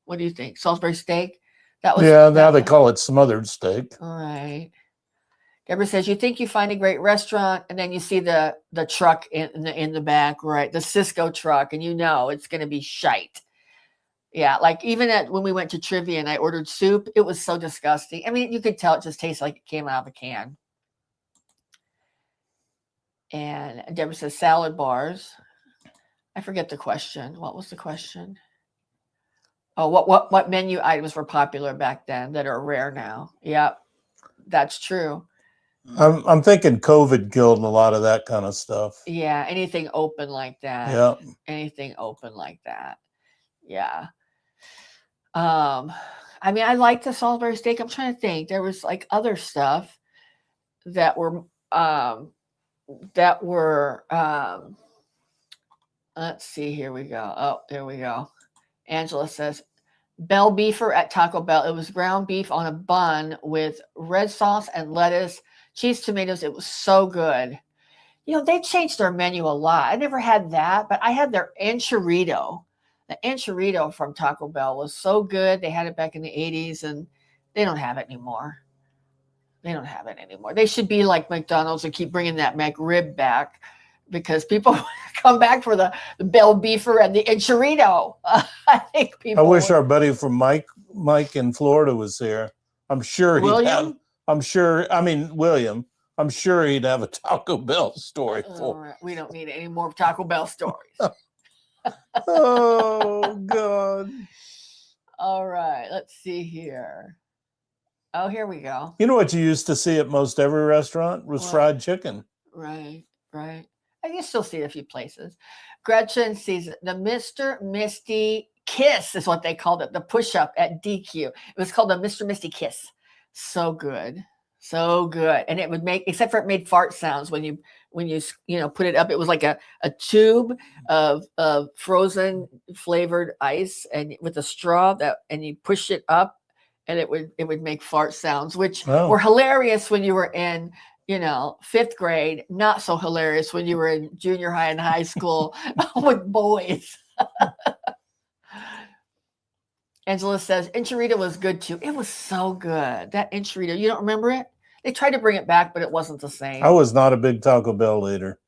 What do you think? Salisbury steak? Yeah, now they call it smothered steak. All right. Deborah says, you think you find a great restaurant and then you see the truck in the back, right? The Cisco truck, and it's going to be shite. Yeah, like even when we went to trivia and I ordered soup, it was so disgusting. I mean, you could tell it just tastes like it came out of a can. And Deborah says, salad bars. I forget the question. What was the question? Oh, what menu items were popular back then that are rare now? Yeah, that's true. I'm thinking COVID killed a lot of that kind of stuff. Yeah, anything open like that. Yeah. Anything open like that. Yeah. I mean, I like the Salisbury steak. I'm trying to think. There was like other stuff that were let's see, here we go. Oh, there we go. Angela says, Bell Beefer at Taco Bell. It was ground beef on a bun with red sauce and lettuce, cheese, tomatoes. It was so good. They changed their menu a lot. I never had that, but I had their enchilada. The enchilada from Taco Bell was so good. They had it back in the 80s, and they don't have it anymore. They should be like McDonald's and keep bringing that McRib back, because people come back for the Bell Beefer and the enchilada. I think people. I wish our buddy from Mike in Florida was here. I'm sure he'd have. William. I'm sure he'd have a Taco Bell story for. We don't need any more Taco Bell stories. Oh God. All right, let's see here. Oh, here we go. You know what you used to see at most every restaurant was fried chicken. Right. I can still see it a few places. Gretchen sees the Mr. Misty Kiss is what they called it. The push-up at DQ. It was called the Mr. Misty Kiss. So good. And it would except for it made fart sounds when you put it up. It was like a tube of frozen flavored ice and with a straw and you push it up and it would make fart sounds, which were hilarious when you were in, 5th grade, not so hilarious when you were in junior high and high school with boys. Angela says, enchilada was good too. It was so good. That enchilada, you don't remember it? They tried to bring it back, but it wasn't the same. I was not a big Taco Bell eater.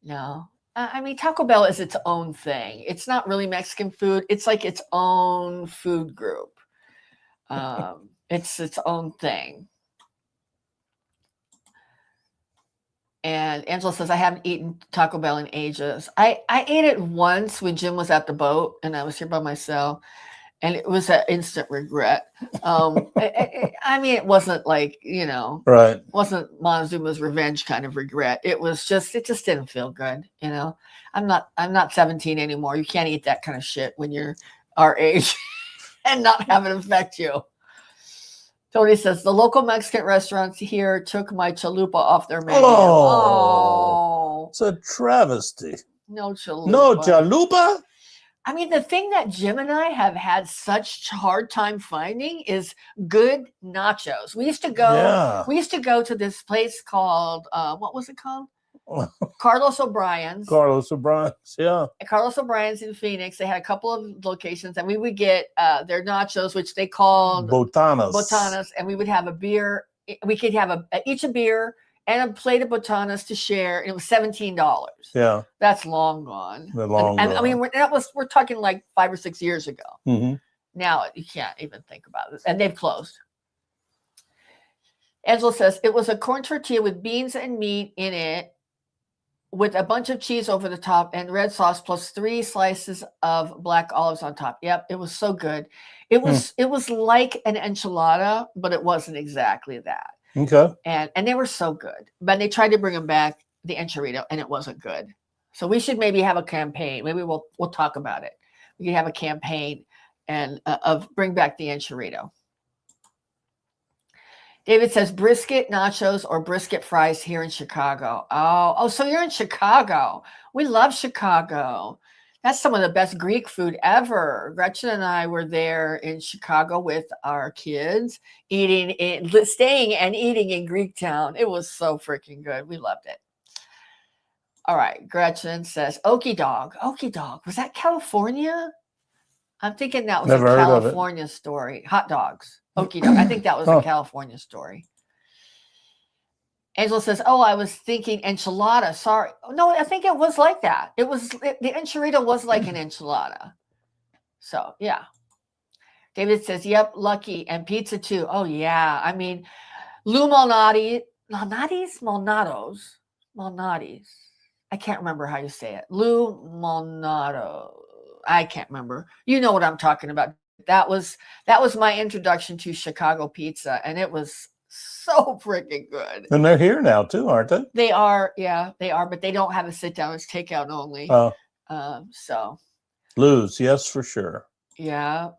No. I mean, Taco Bell is its own thing. It's not really Mexican food. It's like its own food group. It's its own thing. And Angela says, I haven't eaten Taco Bell in ages. I ate it once when Jim was at the boat and I was here by myself. And it was an instant regret. It wasn't like, right. It wasn't Montezuma's revenge kind of regret. It just didn't feel good. I'm not 17 anymore. You can't eat that kind of shit when you're our age and not have it affect you. Tony says, the local Mexican restaurants here took my chalupa off their menu. Oh. It's a travesty. No chalupa. No chalupa? I mean, the thing that Jim and I have had such hard time finding is good nachos. We used to go to this place called, what was it called? Carlos O'Brien's. Carlos O'Brien's, yeah. Carlos O'Brien's in Phoenix. They had a couple of locations, and we would get their nachos, which they called botanas, and we would have a beer. We could have each a beer and a plate of botanas to share, and it was $17. Yeah, that's long gone. Gone. I mean, we're talking like 5 or 6 years ago. Mm-hmm. Now you can't even think about it, and they've closed. Angela says it was a corn tortilla with beans and meat in it, with a bunch of cheese over the top and red sauce, plus 3 slices of black olives on top. Yep, it was so good. It was like an enchilada, but it wasn't exactly that. Okay. And they were so good, but they tried to bring them back, the enchilada, and it wasn't good. So we should maybe have a campaign. Maybe we'll talk about it. We could have a campaign and of bring back the enchilada. David says brisket nachos or brisket fries here in Chicago. Oh, so you're in Chicago. We love Chicago. That's some of the best Greek food ever. Gretchen and I were there in Chicago with our kids, staying and eating in Greektown. It was so freaking good. We loved it. All right. Gretchen says, Okie dog. Okie dog. Was that California? I'm thinking that was Never a heard of it. California story. Hot dogs. Okie dog. I think that was a California story. Angela says, oh, I was thinking enchilada. Sorry. No, I think it was like that. The enchilada was like an enchilada. So, yeah. David says, yep, lucky. And pizza too. Oh, yeah. I mean, Lou Malnati's. I can't remember how you say it. Lou Malnado. I can't remember. You know what I'm talking about. That was my introduction to Chicago pizza, and it was so freaking good. And they're here now too, aren't they? They are, yeah, they are, but they don't have a sit down. It's takeout only. So Lou's, yes, for sure. Yeah,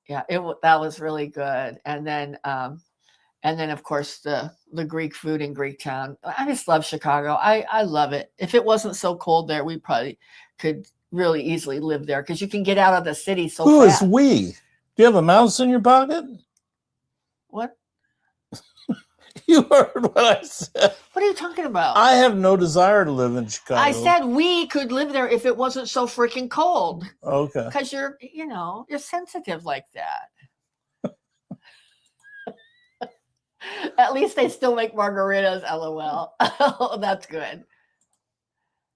that was really good. And then of course the Greek food in Greektown. I just love Chicago. I love it. If it wasn't so cold there, we probably could really easily live there because you can get out of the city so Who fast. is we? Do you have a mouse in your pocket? What? You heard what I said. What are you talking about? I have no desire to live in Chicago. I said we could live there if it wasn't so freaking cold. Okay. Because you're sensitive like that. At least they still make margaritas, LOL. Oh, that's good.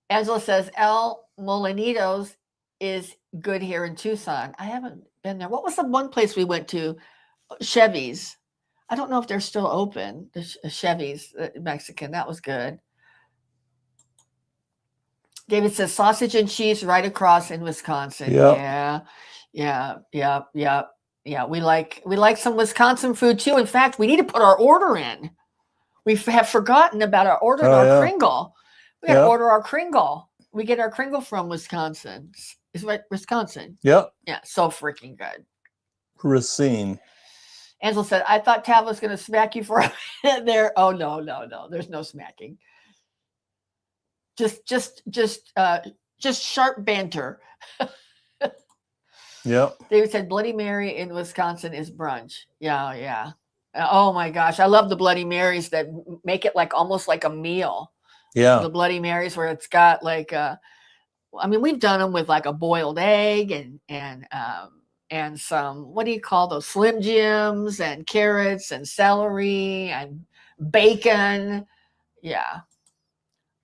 Angela says, El Molinitos is good here in Tucson. I haven't been there. What was the one place we went to? Chevy's. I don't know if they're still open. The Chevy's, Mexican. That was good. David says, sausage and cheese right across in Wisconsin. Yep. Yeah. We like some Wisconsin food too. In fact, we need to put our order in. We have forgotten about our order Kringle. We got to order our Kringle. We get our Kringle from Wisconsin. Is it Wisconsin? Yep. Yeah, so freaking good. Racine. Angela said, I thought Tab was going to smack you for a minute there. Oh, no. There's no smacking. Just sharp banter. Yep. David said Bloody Mary in Wisconsin is brunch. Yeah. Oh my gosh. I love the Bloody Marys that make it like almost like a meal. Yeah. The Bloody Marys where it's got like we've done them with like a boiled egg and some, what do you call those, Slim Jims and carrots and celery and bacon. Yeah.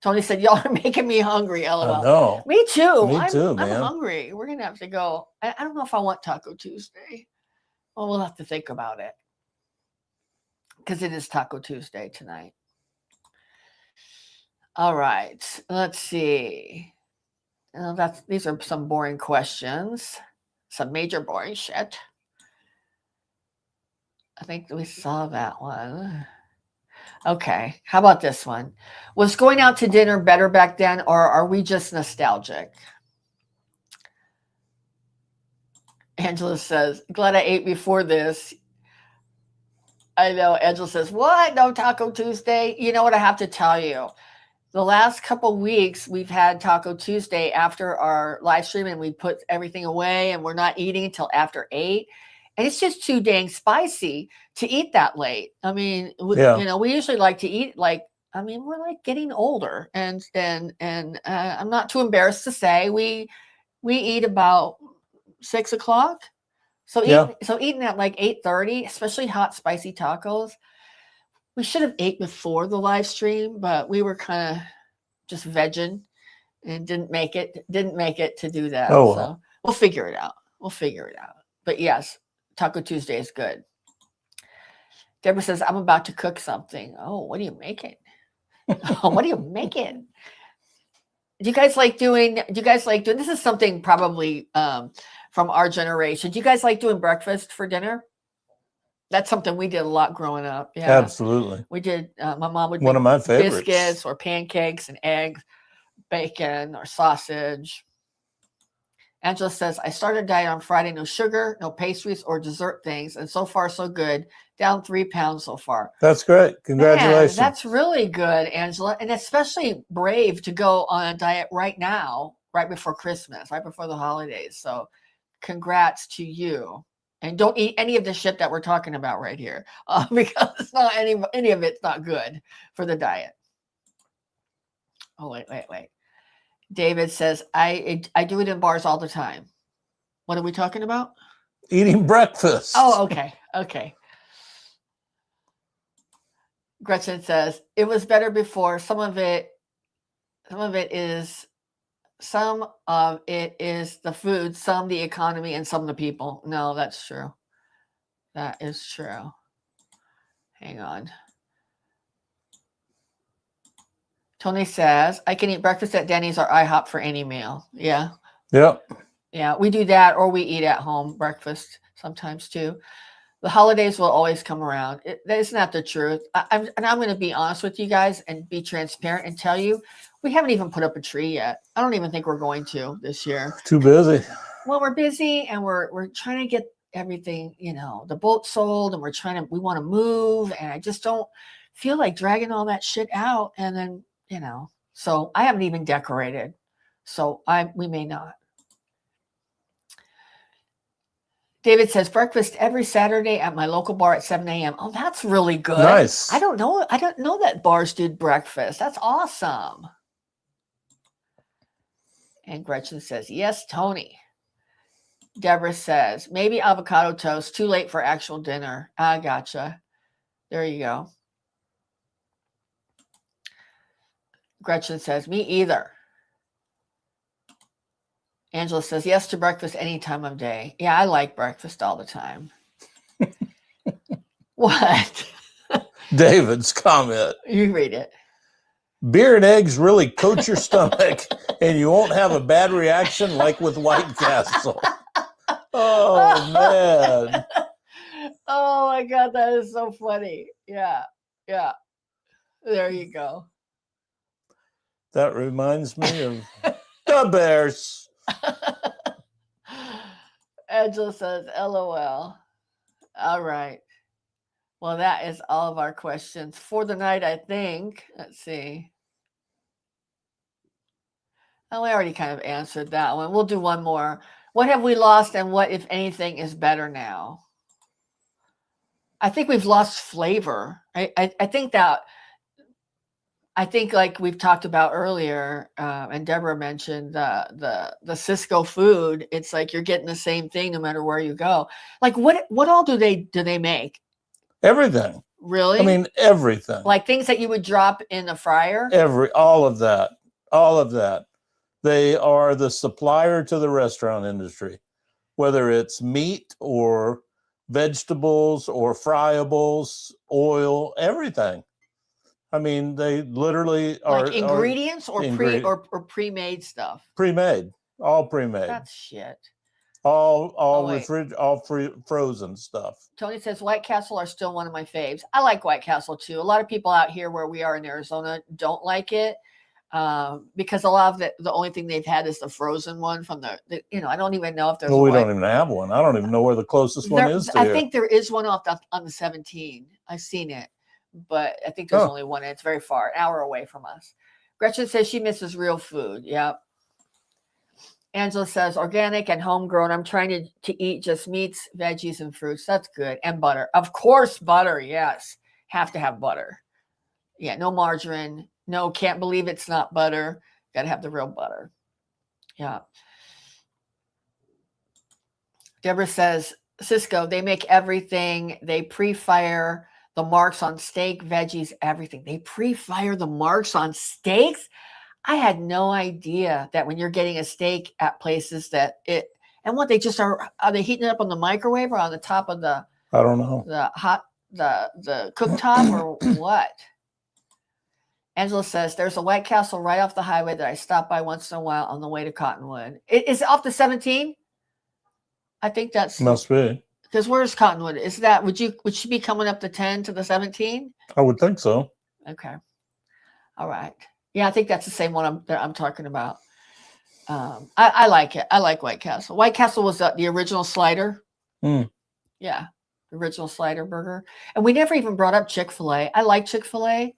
Tony said, y'all are making me hungry, LOL. I know. Me too. Me too, man. I'm hungry. We're going to have to go. I don't know if I want Taco Tuesday. Well, we'll have to think about it. Because it is Taco Tuesday tonight. All right. Let's see. These are some boring questions. Some major boring shit. I think we saw that one. Okay, how about this one? Was going out to dinner better back then, or are we just nostalgic? Angela says, glad I ate before this. I know. Angela says, what? No Taco Tuesday? You know what I have to tell you? The last couple weeks, we've had Taco Tuesday after our live stream, and we put everything away, and we're not eating until after 8. And it's just too dang spicy to eat that late. I mean, we usually like to eat we're like getting older, and I'm not too embarrassed to say we eat about 6 o'clock. So eating at like 8:30, especially hot spicy tacos. We should have ate before the live stream, but we were kind of just vegging and didn't make it to do that. Oh, well. So we'll figure it out. But yes, Taco Tuesday is good. Deborah says, I'm about to cook something. Oh, what are you making? What are you making? Do you guys like doing, this is something probably from our generation. Do you guys like doing breakfast for dinner? That's something we did a lot growing up. Yeah, absolutely. We did. My mom would one of my favorites. Biscuits or pancakes and eggs, bacon or sausage. Angela says, I started diet on Friday. No sugar, no pastries or dessert things. And so far, so good. Down 3 pounds so far. That's great. Congratulations. Man, that's really good, Angela. And especially brave to go on a diet right now, right before Christmas, right before the holidays. So congrats to you. And don't eat any of the shit that we're talking about right here, because it's not any of it's not good for the diet. Oh, wait. David says, I do it in bars all the time. What are we talking about? Eating breakfast. Oh, okay. Okay. Gretchen says, it was better before. Some of it is the food, some the economy, and some the people. No, that's true. That is true. Hang on. Tony says, I can eat breakfast at Denny's or IHOP for any meal. Yeah. Yep. Yeah, we do that, or we eat at home breakfast sometimes too. The holidays will always come around. It's not the truth. I'm going to be honest with you guys and be transparent and tell you, we haven't even put up a tree yet. I don't even think we're going to this year. Too busy. Well, we're busy and we're trying to get everything, the boat sold, and we want to move, and I just don't feel like dragging all that shit out. And then, so I haven't even decorated. So we may not. David says, breakfast every Saturday at my local bar at 7 a.m. Oh, that's really good. Nice. I don't know that bars did breakfast. That's awesome. And Gretchen says, yes, Tony. Deborah says, maybe avocado toast, too late for actual dinner. I gotcha. There you go. Gretchen says, me either. Angela says, yes to breakfast any time of day. Yeah, I like breakfast all the time. What? David's comment. You read it. Beer and eggs really coat your stomach, and you won't have a bad reaction like with White Castle. Oh, man. Oh, my God. That is so funny. Yeah. Yeah. There you go. That reminds me of the Bears. Angela says, LOL. All right. Well, that is all of our questions for the night, I think. Let's see. Oh, we already kind of answered that one. We'll do one more. What have we lost, and what, if anything, is better now? I think we've lost flavor. I think like we've talked about earlier, and Deborah mentioned the Cisco food. It's like you're getting the same thing no matter where you go. Like what all do they make? Everything. Really? I mean, everything. Like things that you would drop in a fryer? All of that. They are the supplier to the restaurant industry, whether it's meat or vegetables or fryables, oil, everything. I mean, they literally are like ingredients or pre-made stuff. Pre-made, all pre-made. That's shit. All frozen stuff. Tony says White Castle are still one of my faves. I like White Castle too. A lot of people out here where we are in Arizona don't like it because a lot of the only thing they've had is the frozen one from the I don't even know if there's. Well, we don't even have one. I don't even know where the closest one is to I here. think there is one on the 17. I've seen it, but I think there's only one. And it's very far, an hour away from us. Gretchen says she misses real food. Yep. Angela says organic and homegrown. I'm trying to eat just meats, veggies, and fruits. That's good. And butter. Of course, butter. Yes. Have to have butter. Yeah. No margarine. No, can't believe it's not butter. Got to have the real butter. Yeah. Deborah says, Cisco, they make everything. They pre-fire the marks on steak, veggies, everything. They pre-fire the marks on steaks? I had no idea that when you're getting a steak at places that and what they just are they heating it up on the microwave or on the top of the, I don't know, the cooktop or what? Angela says there's a White Castle right off the highway that I stop by once in a while on the way to Cottonwood. Is it off the 17? I think that's must be. Because where's Cottonwood? Is that would she be coming up the 10 to the 17? I would think so. Okay. All right. Yeah, I think that's the same one I'm talking about. I like it. I like White Castle. White Castle was the original slider. Mm. Yeah, the original slider burger. And we never even brought up Chick-fil-A. I like Chick-fil-A.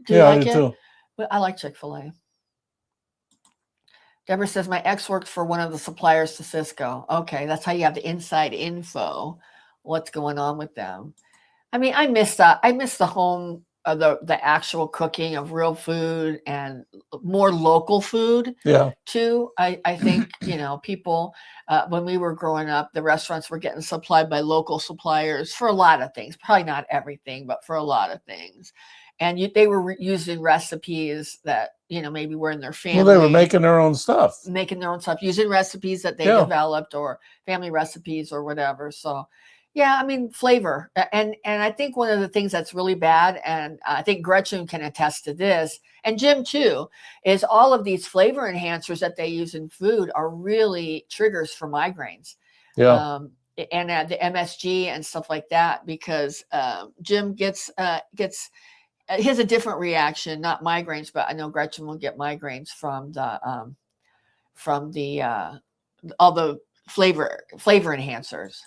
Do you like it? Too. But I like Chick-fil-A. Deborah says, my ex worked for one of the suppliers to Cisco. Okay, that's how you have the inside info. What's going on with them? I mean, I miss that. I miss the home the actual cooking of real food and more local food Yeah. too. I think, people, when we were growing up, the restaurants were getting supplied by local suppliers for a lot of things, probably not everything, but for a lot of things. And they were using recipes that, maybe were in their family. Well, they were making their own stuff. Using recipes that they Yeah. developed or family recipes or whatever. So, yeah, I mean, flavor. And I think one of the things that's really bad, and I think Gretchen can attest to this, and Jim too, is all of these flavor enhancers that they use in food are really triggers for migraines. Yeah. And the MSG and stuff like that, because Jim gets he has a different reaction, not migraines, but I know Gretchen will get migraines from the all the flavor enhancers.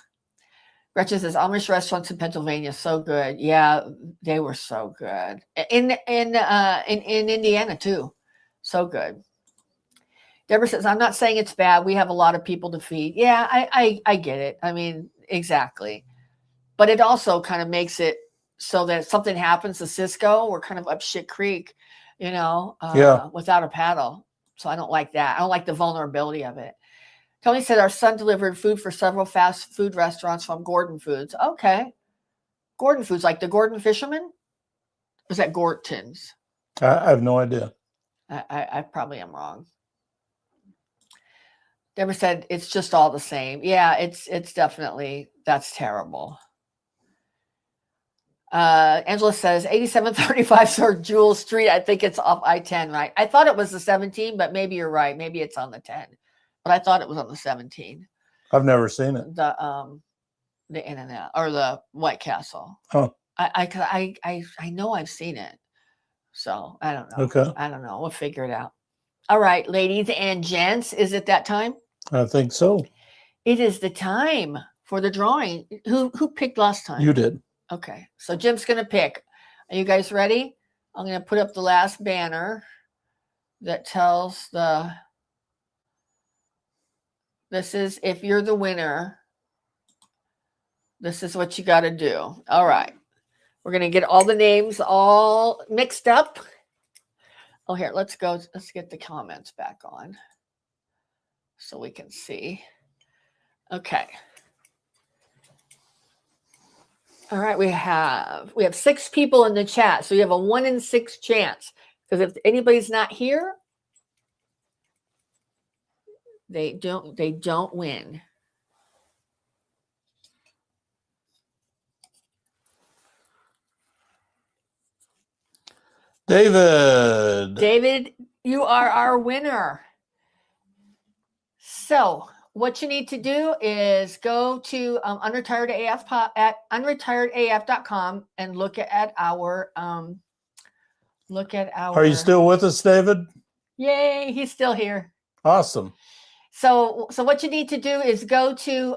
Gretchen says Amish restaurants in Pennsylvania so good. Yeah, they were so good. In Indiana too, so good. Deborah says I'm not saying it's bad. We have a lot of people to feed. Yeah, I get it. I mean, exactly. But it also kind of makes it so that if something happens to Cisco, we're kind of up shit creek, without a paddle. So I don't like that. I don't like the vulnerability of it. Tony said our son delivered food for several fast food restaurants from Gordon Foods. Okay. Gordon Foods, like the Gordon Fisherman? Or is that Gorton's? I have no idea. I probably am wrong. Deborah said it's just all the same. Yeah, it's definitely, that's terrible. Angela says 8735 Sir Jewel Street. I think it's off I-10, right? I thought it was the 17, but maybe you're right. Maybe it's on the 10. But I thought it was on the 17. I've never seen it. The In-N-Out or the White Castle. Oh. I know I've seen it. So I don't know. Okay. I don't know. We'll figure it out. All right, ladies and gents, is it that time? I think so. It is the time for the drawing. Who picked last time? You did. Okay. So Jim's going to pick. Are you guys ready? I'm going to put up the last banner that tells this is, if you're the winner, this is what you got to do. All right. We're going to get all the names all mixed up. Oh, here, let's get the comments back on so we can see. Okay. All right, we have 6 people in the chat. So you have a 1 in 6 chance. Because if anybody's not here, they don't win. David, you are our winner. So what you need to do is go to unretiredaf.com and look at our Are you still with us, David? Yay, he's still here. Awesome. So what you need to do is go to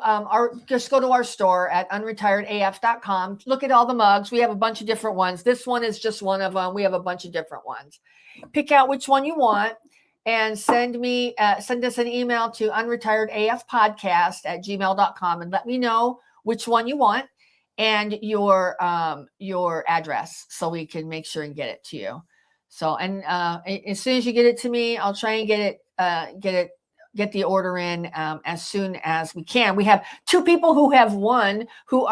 just go to our store at unretiredaf.com. Look at all the mugs. We have a bunch of different ones. This one is just one of them. We have a bunch of different ones. Pick out which one you want and send us an email to unretiredafpodcast@gmail.com and let me know which one you want and your address so we can make sure and get it to you. So, and as soon as you get it to me, I'll try and get the order in as soon as we can. We have 2 people who have won who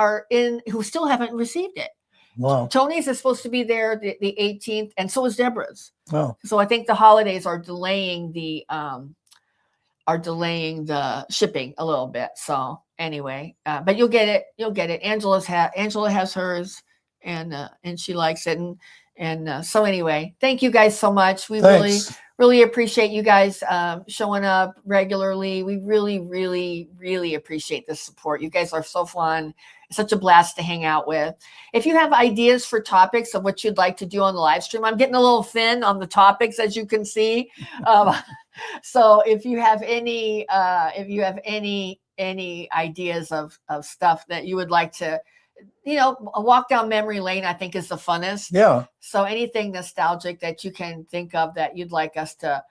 still haven't received it. Wow. Tony's is supposed to be there the 18th, and so is Deborah's. Oh. So I think the holidays are delaying the shipping a little bit. So anyway, but you'll get it. Angela has hers, and she likes it. And so anyway, thank you guys so much. We really appreciate you guys showing up regularly. We really, really, really appreciate the support. You guys are so fun. It's such a blast to hang out with. If you have ideas for topics of what you'd like to do on the live stream, I'm getting a little thin on the topics, as you can see. So if you have any ideas of stuff that you would like to, a walk down memory lane, I think is the funnest. Yeah. So anything nostalgic that you can think of that you'd like us to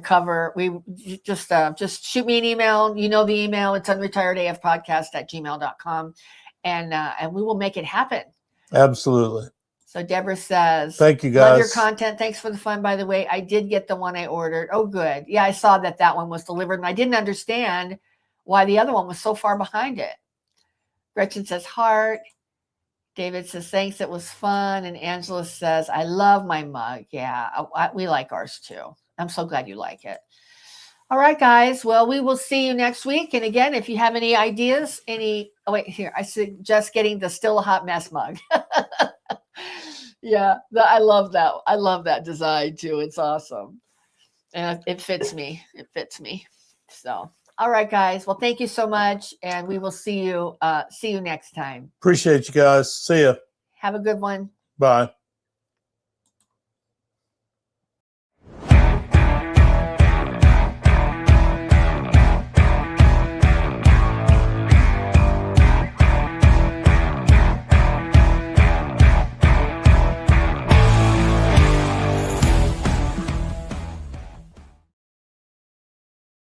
cover, we just shoot me an email. You know the email. It's unretiredafpodcast@gmail.com, and we will make it happen. Absolutely. So Deborah says, Thank you, love your guys. content. Thanks for the fun, by the way. I did get the one I ordered. Oh, good. Yeah, I saw that one was delivered, and I didn't understand why the other one was so far behind it. Gretchen says, heart. David says, thanks. It was fun. And Angela says, I love my mug. Yeah, we like ours too. I'm so glad you like it. All right, guys. Well, we will see you next week. And again, if you have any ideas, I suggest getting the Still a Hot Mess mug. Yeah, I love that. I love that design too. It's awesome. And it fits me. It fits me. So, all right, guys. Well, thank you so much. And we will see you next time. Appreciate you guys. See ya. Have a good one. Bye.